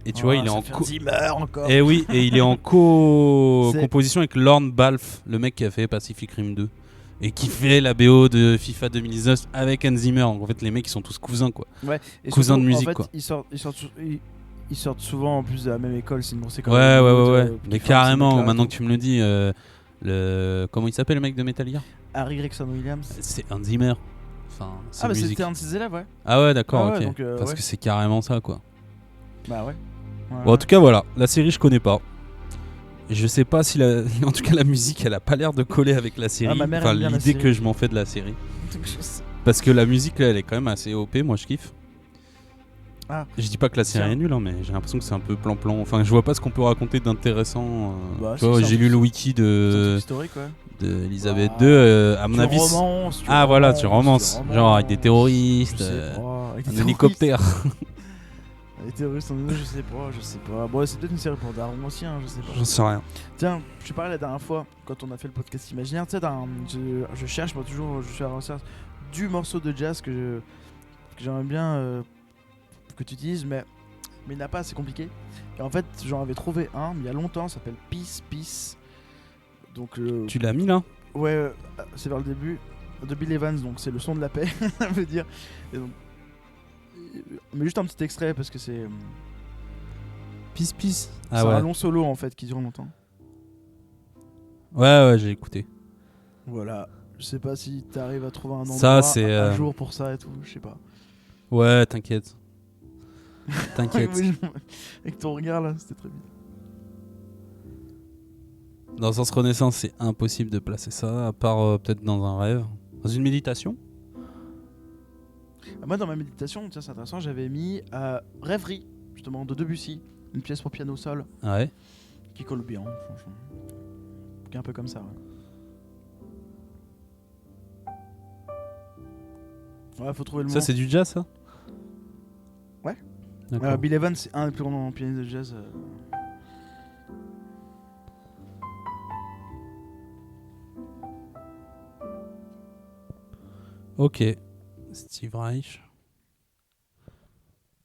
Et tu vois, il est en encore. Et oui, et il est en composition avec Lorne Balfe, le mec qui a fait Pacific Rim 2 et qui fait la BO de FIFA 2019 avec Hans Zimmer. En fait, les mecs ils sont tous cousins quoi. Ouais, et cousins surtout, de musique en fait, quoi. Ils sortent souvent en plus de la même école, c'est une grosse école. Ouais. Mais carrément, maintenant que tu me le dis, comment il s'appelle le mec de Metal Gear? Harry Gregson Williams. C'est Hans Zimmer. Enfin, bah c'était un de ses élèves, ouais. Ah ouais, d'accord, ok. Donc, parce que c'est carrément ça quoi. Bah ouais. Bon, en tout cas, voilà, la série je connais pas. Je sais pas si en tout cas la musique elle a pas l'air de coller avec la série. Enfin, l'idée que je m'en fais de la série. Parce que la musique là elle est quand même assez OP, moi je kiffe. Je dis pas que la série est nulle, hein, mais j'ai l'impression que c'est un peu plan-plan. Enfin, je vois pas ce qu'on peut raconter d'intéressant. Tu vois, j'ai lu le wiki de Elisabeth II. À mon avis, tu romances. Genre avec des terroristes, un hélicoptère. Les terroristes en je sais pas. Bon, c'est peut-être une série pour Daron aussi, hein, je sais pas. J'en sais rien. Tiens, je parlais la dernière fois, quand on a fait le podcast imaginaire, tu sais, je cherche, moi toujours, je suis à la recherche du morceau de jazz que j'aimerais bien que tu utilises, mais il n'y en a pas, c'est compliqué. Et en fait, j'en avais trouvé un, mais il y a longtemps, ça s'appelle Peace. Donc, tu l'as mis là? Ouais, c'est vers le début, de Bill Evans, donc c'est le son de la paix, ça veut dire. Et donc, mais juste un petit extrait parce que c'est Peace. C'est un long solo en fait qui dure longtemps. Ouais, j'ai écouté. Voilà, je sais pas si t'arrives à trouver un endroit un jour pour ça et tout, je sais pas. Ouais, t'inquiète. Avec ton regard là, c'était très bien. Dans Sens Renaissance, c'est impossible de placer ça, à part peut-être dans un rêve. Dans une méditation? Moi, dans ma méditation, tiens, c'est intéressant, j'avais mis Rêverie, justement, de Debussy, une pièce pour piano sol. Ah ouais? Qui colle bien, franchement. Qui est un peu comme ça, ouais. Faut trouver le moment. Ça, c'est du jazz, ça? Ouais. Bill Evans, c'est un des plus grands pianistes de jazz. Ok. Steve Reich.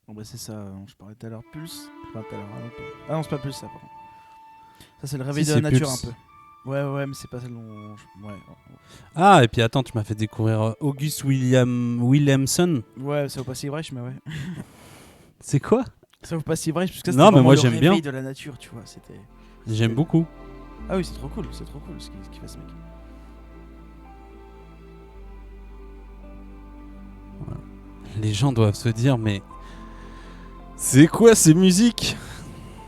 Bon bah c'est ça, je parlais tout à l'heure Pulse. Ah non, c'est pas Pulse ça par contre. Ça c'est le réveil de la nature Pulse. Un peu. Ouais, mais c'est pas celle dont... Ouais. Ah, et puis attends, tu m'as fait découvrir August Williamson. Ouais, ça vaut pas Steve Reich, mais ouais. C'est quoi? Ça vaut pas Steve Reich, parce que c'était mais moi, le j'aime bien. réveil de la nature, tu vois. J'aime beaucoup. Ah oui, c'est trop cool ce qu'il fait ce mec. Voilà. Les gens doivent se dire, mais c'est quoi ces musiques?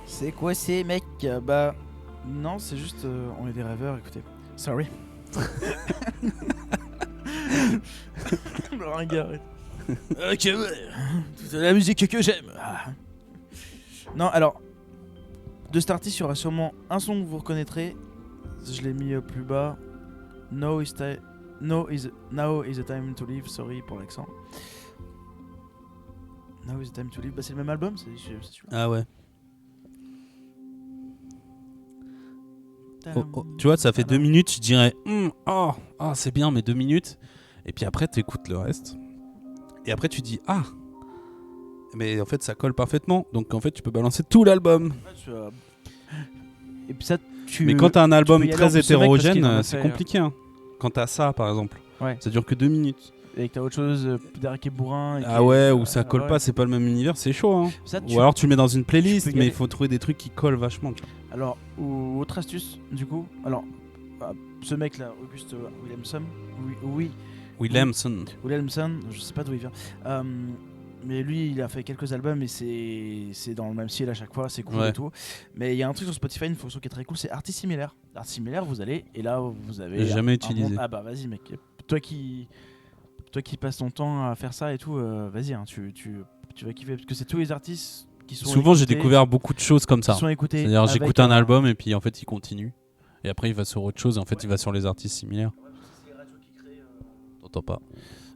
C'est quoi ces mecs? Bah non, c'est juste on est des rêveurs, écoutez. Sorry. Le ringard. Ok, ouais. C'est la musique que j'aime. Non, alors de cet artiste, il y aura sûrement un son que vous reconnaîtrez. Je l'ai mis plus bas. Now is the time to live. Sorry pour l'accent. Now is the time to live. Bah c'est le même album, c'est celui-là. Ah ouais. Tu vois, ça fait 2 minutes, je dirais c'est bien, mais 2 minutes. Et puis après, tu écoutes le reste. Et après, tu dis mais en fait, ça colle parfaitement. Donc en fait, tu peux balancer tout l'album. Et puis ça, mais quand t'as un album très hétérogène, c'est compliqué. Hein. Quand t'as ça, par exemple, ça dure que 2 minutes. Et que t'as autre chose derrière qui est bourrin. Ou ça colle pas, c'est pas le même univers, c'est chaud. Hein. Ou alors tu le mets dans une playlist, mais il faut trouver des trucs qui collent vachement. Tu vois. Alors, autre astuce, du coup. Alors, ce mec là, August Williamson. Williamson, je sais pas d'où il vient. Mais lui, il a fait quelques albums et c'est dans le même style à chaque fois, c'est cool et tout. Mais il y a un truc sur Spotify, une fonction qui est très cool, c'est artistes similaires. Artistes similaires, vous allez et là vous avez. J'ai jamais utilisé. Ah bah vas-y mec, toi qui passes ton temps à faire ça et tout, vas-y, hein, tu vas kiffer parce que c'est tous les artistes qui sont. Souvent, j'ai découvert beaucoup de choses comme ça. C'est-à-dire, j'écoute un album et puis en fait, il continue. Et après, il va sur autre chose. Et en fait, il va sur les artistes similaires. T'entends pas.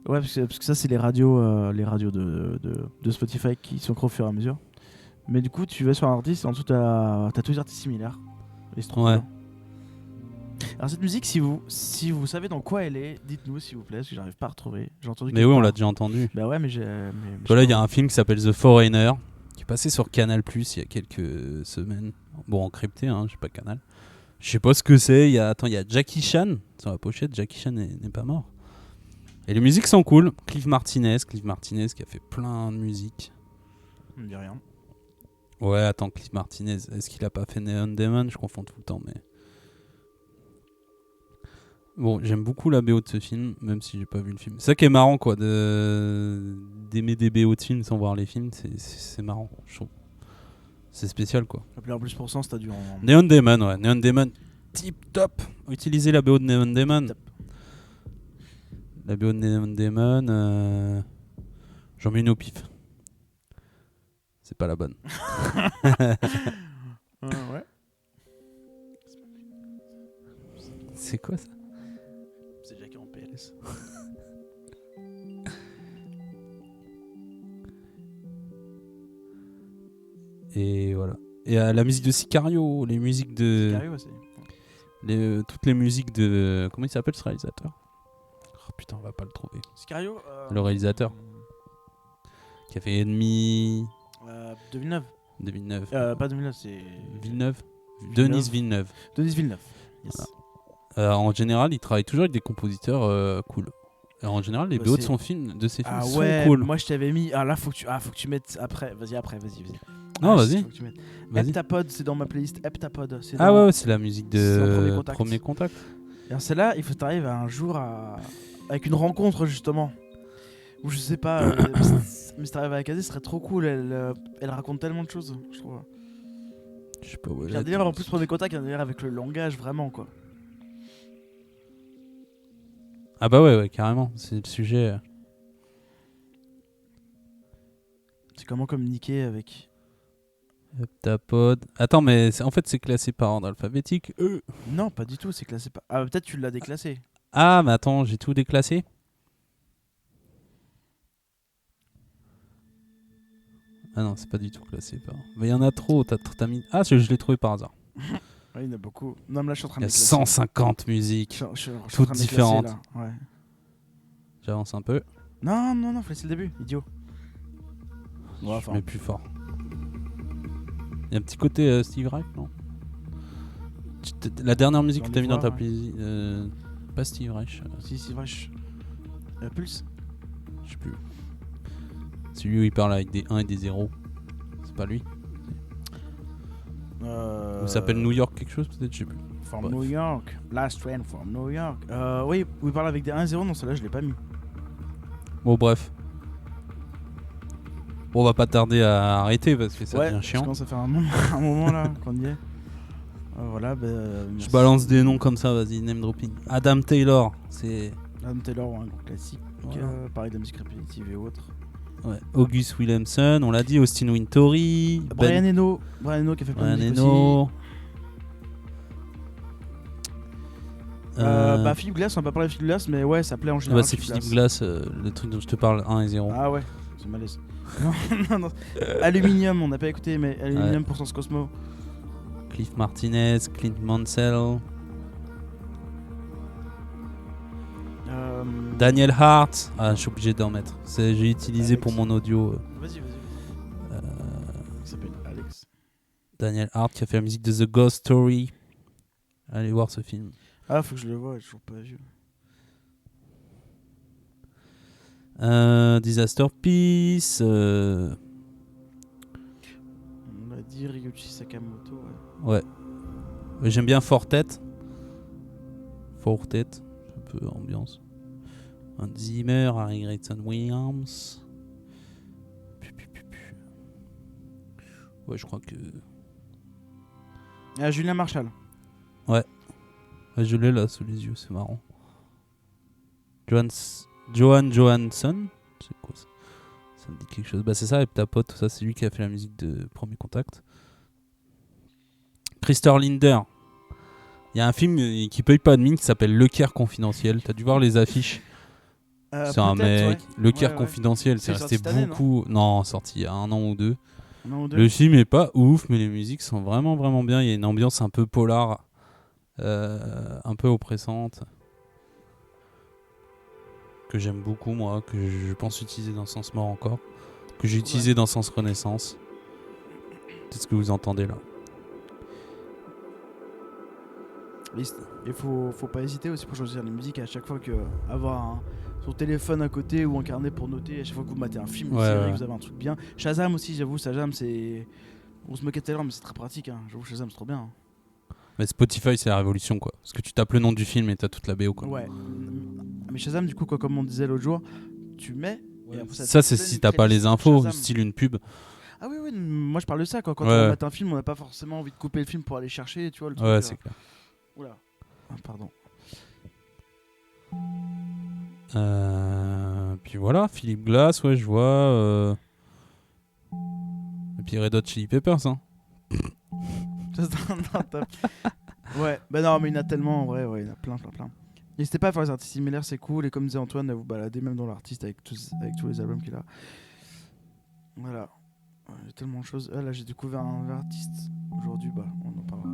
Ouais, parce que ça, c'est les radios de Spotify qui sont créées au fur et à mesure. Mais du coup, tu vas sur un artiste et en dessous, t'as tous les artistes similaires. Et c'est trop bien. Alors, cette musique, si vous savez dans quoi elle est, dites-nous s'il vous plaît, parce que j'arrive pas à retrouver. J'ai entendu. Mais oui, on l'a déjà entendu. Bah ouais, mais voilà, il y a un film qui s'appelle The Foreigner qui est passé sur Canal Plus il y a quelques semaines. Bon, encrypté, hein, j'ai pas Canal. Je sais pas ce que c'est. Il y a Jackie Chan sur la pochette. Jackie Chan n'est pas mort. Et les musiques sont cool. Cliff Martinez qui a fait plein de musiques. Ça me dit rien. Ouais, attends, Cliff Martinez, est-ce qu'il a pas fait Neon Demon? Je confonds tout le temps, mais. Bon, j'aime beaucoup la BO de ce film, même si j'ai pas vu le film. C'est ça qui est marrant, quoi, d'aimer des BO de films sans voir les films, c'est marrant, je trouve. C'est spécial, quoi. Appelé en plus pour cent, c'est du en... Neon Demon, ouais. Neon Demon, tip top. Utilisez la BO de Neon Demon. La BO de Neon Demon, j'en mets une au pif. C'est pas la bonne. Ouais. C'est quoi ça? C'est Jackie en PLS. Et voilà. Et la musique de Sicario, les musiques de... Sicario aussi. Toutes les musiques de... Comment il s'appelle ce réalisateur? Oh putain, on va pas le trouver. Sicario Le réalisateur. Qui a fait Ennemi... De Villeneuve. De Villeneuve. Pas de Villeneuve, c'est... Villeneuve. Denis Villeneuve. Denis Villeneuve. Yes. Voilà. En général, il travaille toujours avec des compositeurs cool. Alors, en général, les BO de ses films sont cool. Moi je t'avais mis. Ah là, faut que tu mettes après. Vas-y. Non, vas-y. Heptapod, c'est dans ma playlist. Heptapod. Ouais, c'est la musique de Premier Contact. Et celle-là, il faut que tu arrives un jour avec une rencontre justement. Ou je sais pas. Mais si t'arrives à la caser, ce serait trop cool. Elle raconte tellement de choses, je trouve. Je sais pas où il y a un délire en plus Premier Contact, il y a un délire avec le langage vraiment quoi. Ah bah ouais, carrément, c'est le sujet. C'est comment communiquer avec... Heptapod. Attends, mais en fait c'est classé par ordre alphabétique. Non, pas du tout, c'est classé par... Ah, peut-être tu l'as déclassé. Ah, mais attends, j'ai tout déclassé. Ah non, c'est pas du tout classé par... Mais il y en a trop, t'as mis... Ah, je l'ai trouvé par hasard. Ouais, il y en a beaucoup. Non, mais là, je suis en train de déclasser. Il y a 150 musiques, toutes différentes. Ouais. J'avance un peu. Non, faut laisser le début, idiot. Je mets plus fort. Il y a un petit côté Steve Reich, non? La dernière musique que t'as mis dans ta playlist, pas Steve Reich. Si, Steve Reich. Pulse? Je sais plus. C'est lui où il parle avec des 1 et des 0. C'est pas lui? Il s'appelle New York quelque chose peut-être, je sais plus. From New York, Last Train from New York. Oui, où il parle avec des 1 et 0, non, celle-là je l'ai pas mis. Bon, bref. Bon, on va pas tarder à arrêter parce que ça devient chiant. Ouais, ça fait un moment là qu'on y est. Voilà, je balance des noms comme ça, vas-y, name dropping. Adam Taylor, c'est... Adam Taylor, un gros classique. Voilà. Pareil de la musique répétitive et autres. Ouais. August Williamson, on l'a dit, Austin Wintory, Brian Eno qui a fait plein de musique aussi. Philippe Glass, on va pas parler de Philippe Glass, mais ouais, ça plaît en général. C'est Philippe Glass, le truc dont je te parle, 1 et 0. Ah ouais, c'est malaise. non. Aluminium, on n'a pas écouté, mais Aluminium pour Sens Cosmo. Cliff Martinez, Clint Mansell. Daniel Hart. Ah, je suis obligé d'en mettre. J'ai utilisé Alex. Pour mon audio. Vas-y. Il s'appelle Alex. Daniel Hart qui a fait la musique de The Ghost Story. Allez voir ce film. Ah, faut que je le voie, j'ai toujours pas vu. Disaster Peace. On a dit Ryuichi Sakamoto. Ouais. J'aime bien Fortet, un peu ambiance. Hans Zimmer, Harry Gregson Williams. Ouais, je crois que. Julien Marshall. Ouais, je l'ai là sous les yeux, c'est marrant. Johan Johansson, c'est quoi ça? Ça me dit quelque chose. Bah c'est ça, Heptapod, tout ça, c'est lui qui a fait la musique de Premier Contact. Christopher Linder. Il y a un film qui paye pas de mine qui s'appelle Le Caire Confidentiel. T'as dû voir les affiches. C'est un mec. Ouais. Le Caire Confidentiel, c'est resté beaucoup. Non, sorti il y a 1 an ou 2. Le film est pas ouf, mais les musiques sont vraiment vraiment bien. Il y a une ambiance un peu polar, un peu oppressante, que j'aime beaucoup moi, que je pense utiliser dans Sens Mort encore, que j'ai utilisé dans Sens Renaissance. C'est ce que vous entendez là. Il faut pas hésiter aussi pour choisir les musiques. À chaque fois que avoir son téléphone à côté ou un carnet pour noter, à chaque fois que vous matez un film, une série, que vous avez un truc bien. Shazam aussi, j'avoue, Shazam c'est... On se moquait tout à l'heure, mais c'est très pratique. Hein. J'avoue, Shazam c'est trop bien. Hein. Mais Spotify c'est la révolution quoi. Parce que tu tapes le nom du film et t'as toute la BO quoi. Ouais. Mais Shazam du coup, quoi, comme on disait l'autre jour, tu mets... Ouais. Et ça c'est si t'as pas les infos, Shazam. Style une pub. Ah oui, moi je parle de ça quoi. Quand on mate un film, on n'a pas forcément envie de couper le film pour aller chercher, tu vois, le truc. Ouais, c'est clair. Oula. Pardon. Puis voilà, Philippe Glass, ouais, je vois. Et puis Red Hot Chili Peppers, hein. Ouais, bah non, mais il y en a tellement en vrai, il y en a plein. N'hésitez pas à faire les artistes similaires, c'est cool. Et comme disait Antoine, à vous balader même dans l'artiste avec tous les albums qu'il a. Voilà. Il y a tellement de choses. Là, j'ai découvert un artiste aujourd'hui, on en parlera.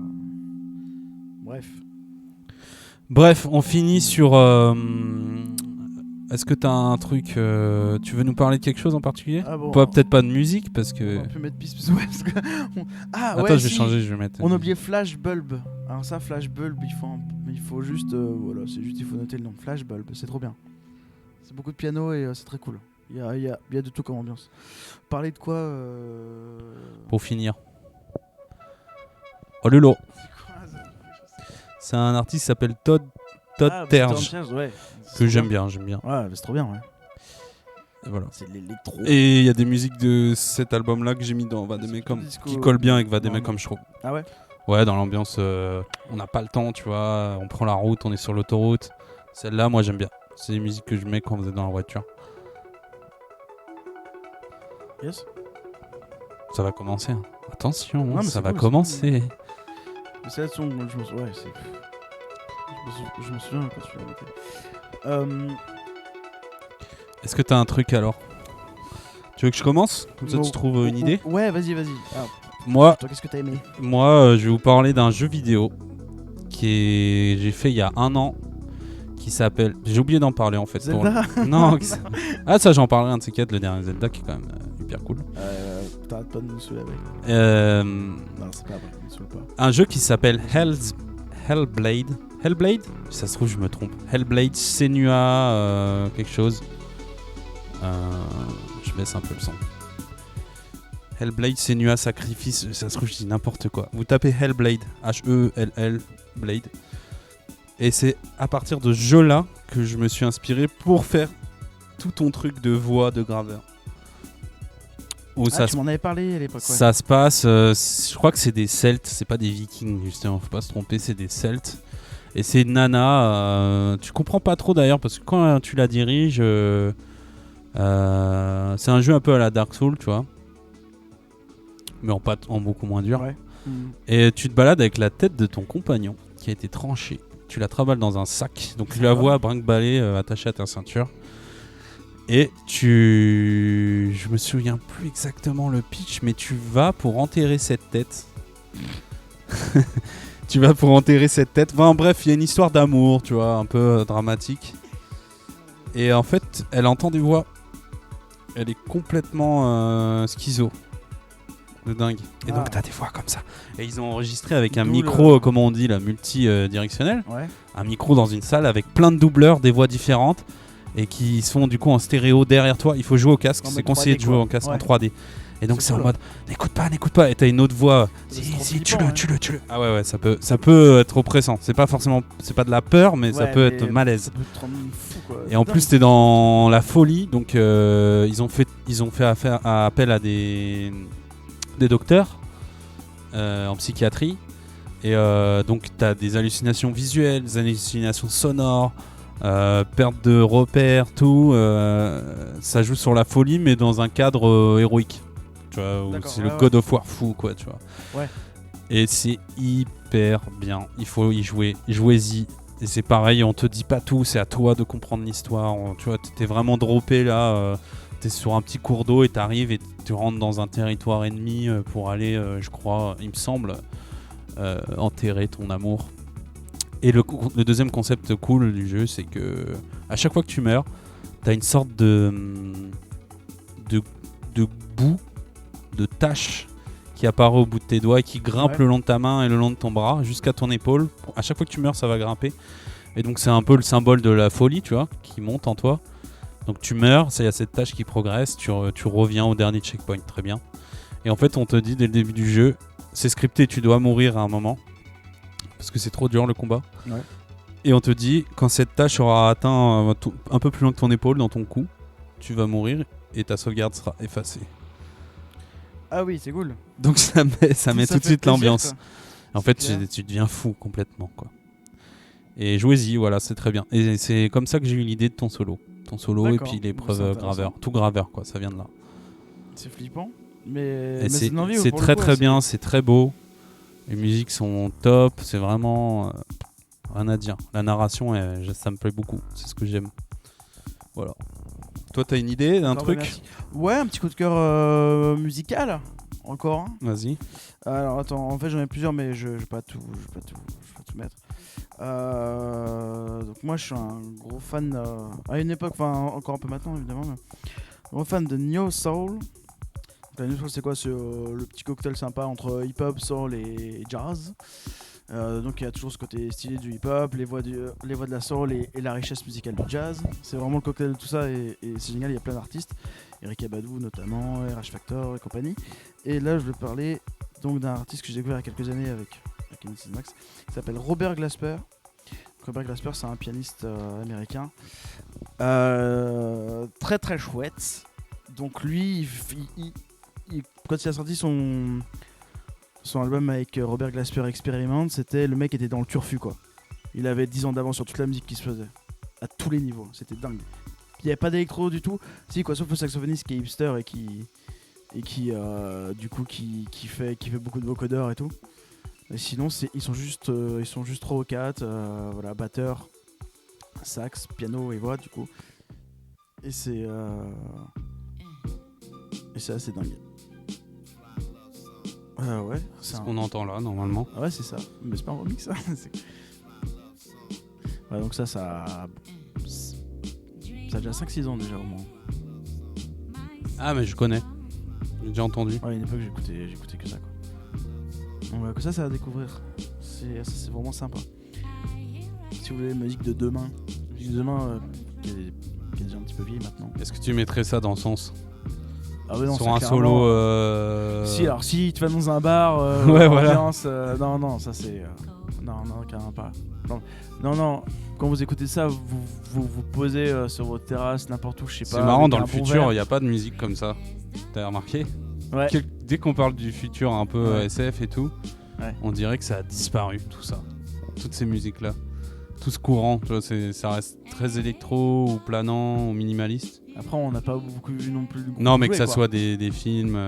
Bref, on finit sur. Est-ce que t'as un truc. Tu veux nous parler de quelque chose en particulier? Peut-être pas de musique parce que. On peut mettre piste. Ouais, parce que attends, je vais changer, je vais mettre. On a oublié Flashbulb. Alors, ça, Flashbulb, il faut juste. Voilà, c'est juste, il faut noter le nom. Flashbulb, c'est trop bien. C'est beaucoup de piano et c'est très cool. Il y a de tout comme ambiance. Parler de quoi Pour finir. Oh Lolo. C'est un artiste qui s'appelle Todd Terje, que j'aime bien. Ouais, c'est trop bien, ouais. Et voilà. C'est l'électro. Et il y a des musiques de cet album-là que j'ai mis dans Vademecum, qui collent bien avec Vademecum, je trouve. Ah ouais? Ouais, dans l'ambiance, on n'a pas le temps, tu vois, on prend la route, on est sur l'autoroute. Celle-là, moi j'aime bien. C'est des musiques que je mets quand vous êtes dans la voiture. Yes. Ça va commencer. Hein. Attention, non, ça va commencer. Mais c'est là-dessus, je me souviens quand tu l'as noté. Est-ce que t'as un truc alors? Tu veux que je commence? Comme ça tu trouves une idée? Ouais, vas-y. Moi, toi, qu'est-ce que t'as aimé? Moi, je vais vous parler d'un jeu vidéo j'ai fait il y a 1 an, qui s'appelle... J'ai oublié d'en parler en fait. Zelda. Non. Ça j'en parlerai un de ces 4, le dernier Zelda qui est quand même hyper cool. T'arrêtes pas de nous saouler avec. Non, c'est pas vrai, ne saoule pas. Un jeu qui s'appelle Hellblade. Ça se trouve je me trompe. Hellblade Senua quelque chose. Je baisse un peu le son. Hellblade Senua Sacrifice, ça se trouve je dis n'importe quoi. Vous tapez Hellblade, H-E-L-L Blade. Et c'est à partir de ce jeu-là que je me suis inspiré pour faire tout ton truc de voix, de graveur. Tu m'en avais parlé à l'époque. Ouais. Ça se passe, je crois que c'est des Celtes, c'est pas des Vikings justement, faut pas se tromper, c'est des Celtes. Et c'est une nana, tu comprends pas trop d'ailleurs parce que quand tu la diriges, c'est un jeu un peu à la Dark Souls, tu vois. Mais en beaucoup moins dur. Ouais. Et tu te balades avec la tête de ton compagnon qui a été tranchée. Tu la travailles dans un sac, donc tu la vois brinque-baller attachée à ta ceinture. Et je me souviens plus exactement le pitch, mais tu vas pour enterrer cette tête. Enfin bref, il y a une histoire d'amour, tu vois, un peu dramatique. Et en fait, elle entend des voix. Elle est complètement schizo. De dingue. Et donc t'as des voix comme ça. Et ils ont enregistré avec un micro, comment on dit, là, multi-directionnel. Ouais. Un micro dans une salle avec plein de doubleurs, des voix différentes. Et qui sont du coup en stéréo derrière toi. Il faut jouer au casque, c'est conseillé de jouer en casque en 3D. Et donc c'est en mode n'écoute pas. Et t'as une autre voix. Si, tue-le. Ah ouais, ça peut être oppressant. C'est pas de la peur, mais ça peut être malaise. Ça peut te rendre fou, quoi. Et en plus t'es dans la folie, donc ils ont fait appel à des docteurs en psychiatrie. Et donc tu as des hallucinations visuelles, des hallucinations sonores, perte de repères, tout. Ça joue sur la folie, mais dans un cadre héroïque. Tu vois, où c'est le God of War fou, quoi, tu vois. Ouais. Et c'est hyper bien. Il faut y jouer. Jouez-y. Et c'est pareil, on te dit pas tout, c'est à toi de comprendre l'histoire. Tu vois, t'es vraiment droppé là. T'es sur un petit cours d'eau et t'arrives et tu rentres dans un territoire ennemi pour aller, je crois, il me semble, enterrer ton amour. Et le deuxième concept cool du jeu, c'est que à chaque fois que tu meurs, t'as une sorte de boue, de tache qui apparaît au bout de tes doigts et qui grimpe le long de ta main et le long de ton bras jusqu'à ton épaule. À chaque fois que tu meurs, ça va grimper. Et donc c'est un peu le symbole de la folie, tu vois, qui monte en toi. Donc tu meurs, il y a cette tâche qui progresse, tu reviens au dernier checkpoint, très bien. Et en fait on te dit dès le début du jeu, c'est scripté, tu dois mourir à un moment, parce que c'est trop dur le combat. Ouais. Et on te dit, quand cette tâche aura atteint un peu plus loin que ton épaule, dans ton cou, tu vas mourir et ta sauvegarde sera effacée. Ah oui, c'est cool. Donc ça met tout de suite l'ambiance. En fait tu deviens fou complètement, quoi. Et jouez-y, voilà, c'est très bien. Et c'est comme ça que j'ai eu l'idée de ton solo. Ton solo et puis l'épreuve graveur. Tout graveur, quoi, ça vient de là. C'est flippant, mais c'est très très bien, c'est très beau. Les musiques sont top, c'est vraiment rien à dire. La narration, ça me plaît beaucoup, c'est ce que j'aime. Voilà. Toi, t'as une idée d'un truc ? Ouais, un petit coup de cœur musical, encore. Hein. Vas-y. Alors attends, en fait j'en ai plusieurs, mais je vais pas tout mettre. Donc moi je suis un gros fan à une époque, enfin encore un peu maintenant évidemment, mais gros fan de Neo Soul. La Neo Soul c'est quoi ? C'est le petit cocktail sympa entre hip-hop, soul et jazz. Donc il y a toujours ce côté stylé du hip-hop, les voix de la soul et la richesse musicale du jazz. C'est vraiment le cocktail de tout ça et c'est génial, il y a plein d'artistes. Erykah Badu notamment, RH Factor et compagnie. Et là je vais parler donc d'un artiste que j'ai découvert il y a quelques années avec Max, qui s'appelle Robert Glasper. Robert Glasper, c'est un pianiste américain très très chouette. Donc lui, quand il a sorti son album avec Robert Glasper Experiment, c'était le mec était dans le turfu, quoi. Il avait 10 ans d'avance sur toute la musique qui se faisait à tous les niveaux, c'était dingue. Il n'y avait pas d'électro du tout, si quoi, sauf le saxophoniste qui est hipster et qui du coup qui fait beaucoup de vocodeurs et tout. Et sinon ils sont juste 3 ou 4, voilà, batteur, sax, piano et voix du coup. Et c'est assez dingue. Ouais, c'est ce qu'on entend là normalement. Ouais, c'est ça. Mais c'est pas un remix, ça. Ouais, donc ça a déjà 5-6 ans déjà au moins. Ah mais je connais. J'ai déjà entendu. Ouais, à une époque j'écoutais que ça, quoi. Donc ouais, que ça à découvrir. C'est vraiment sympa. Si vous voulez la musique de demain, qui est déjà un petit peu vieille maintenant. Est-ce que tu mettrais ça dans le sens non, sur un solo Si, alors si tu vas dans un bar, ouais, voilà. ambiance, non, ça c'est... non, carrément pas. Non, quand vous écoutez ça, vous posez sur votre terrasse, n'importe où, je sais pas. C'est marrant, dans le futur, il n'y a pas de musique comme ça. T'as remarqué ? Ouais. Dès qu'on parle du futur un peu SF et tout, ouais. On dirait que ça a disparu, tout ça. Toutes ces musiques-là. Tout ce courant, tu vois, ça reste très électro ou planant ou minimaliste. Après, on n'a pas beaucoup vu non plus. Non, mais que ça soit des films,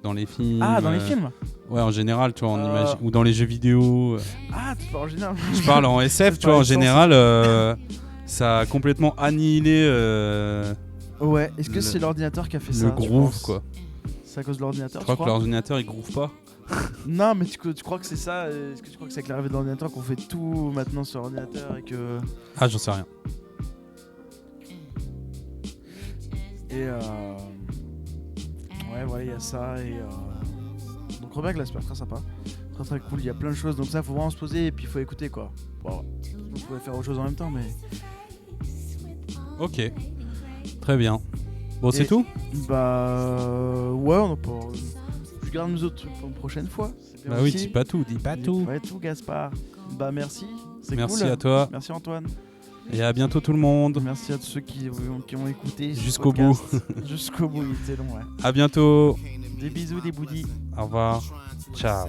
dans les films. Ah, dans les films ? Ouais, en général, tu vois, en image, ou dans les jeux vidéo. Ah, tu parles en général. Je parle en SF, tu vois, en général, ça a complètement annihilé. Ouais, est-ce que c'est l'ordinateur qui a fait ça ? Le groove, quoi. C'est à cause de l'ordinateur, tu crois que l'ordinateur, il groove pas ? Non, mais tu crois que c'est ça ? Est-ce que tu crois que c'est avec l'arrivée de l'ordinateur qu'on fait tout maintenant sur l'ordinateur et que... Ah, j'en sais rien. Et ouais, voilà, il y a ça et donc Robert Glasper, très sympa, très très cool. Il y a plein de choses, donc ça faut vraiment se poser et puis il faut écouter, quoi. Bon, vous pouvez faire autre chose en même temps, mais... Ok, très bien. Bon, c'est tout ? Bah ouais, on a pas... Je garde mes autres trucs pour une prochaine fois. Bah oui, dis pas tout, Ouais, tout, Gaspard. Bah merci, c'est merci cool. à toi. Merci Antoine. Et à bientôt tout le monde. Merci à tous ceux qui ont écouté jusqu'au bout. Jusqu'au bout, il était long. Ouais. À bientôt. Des bisous, des boudis. Au revoir. Ciao.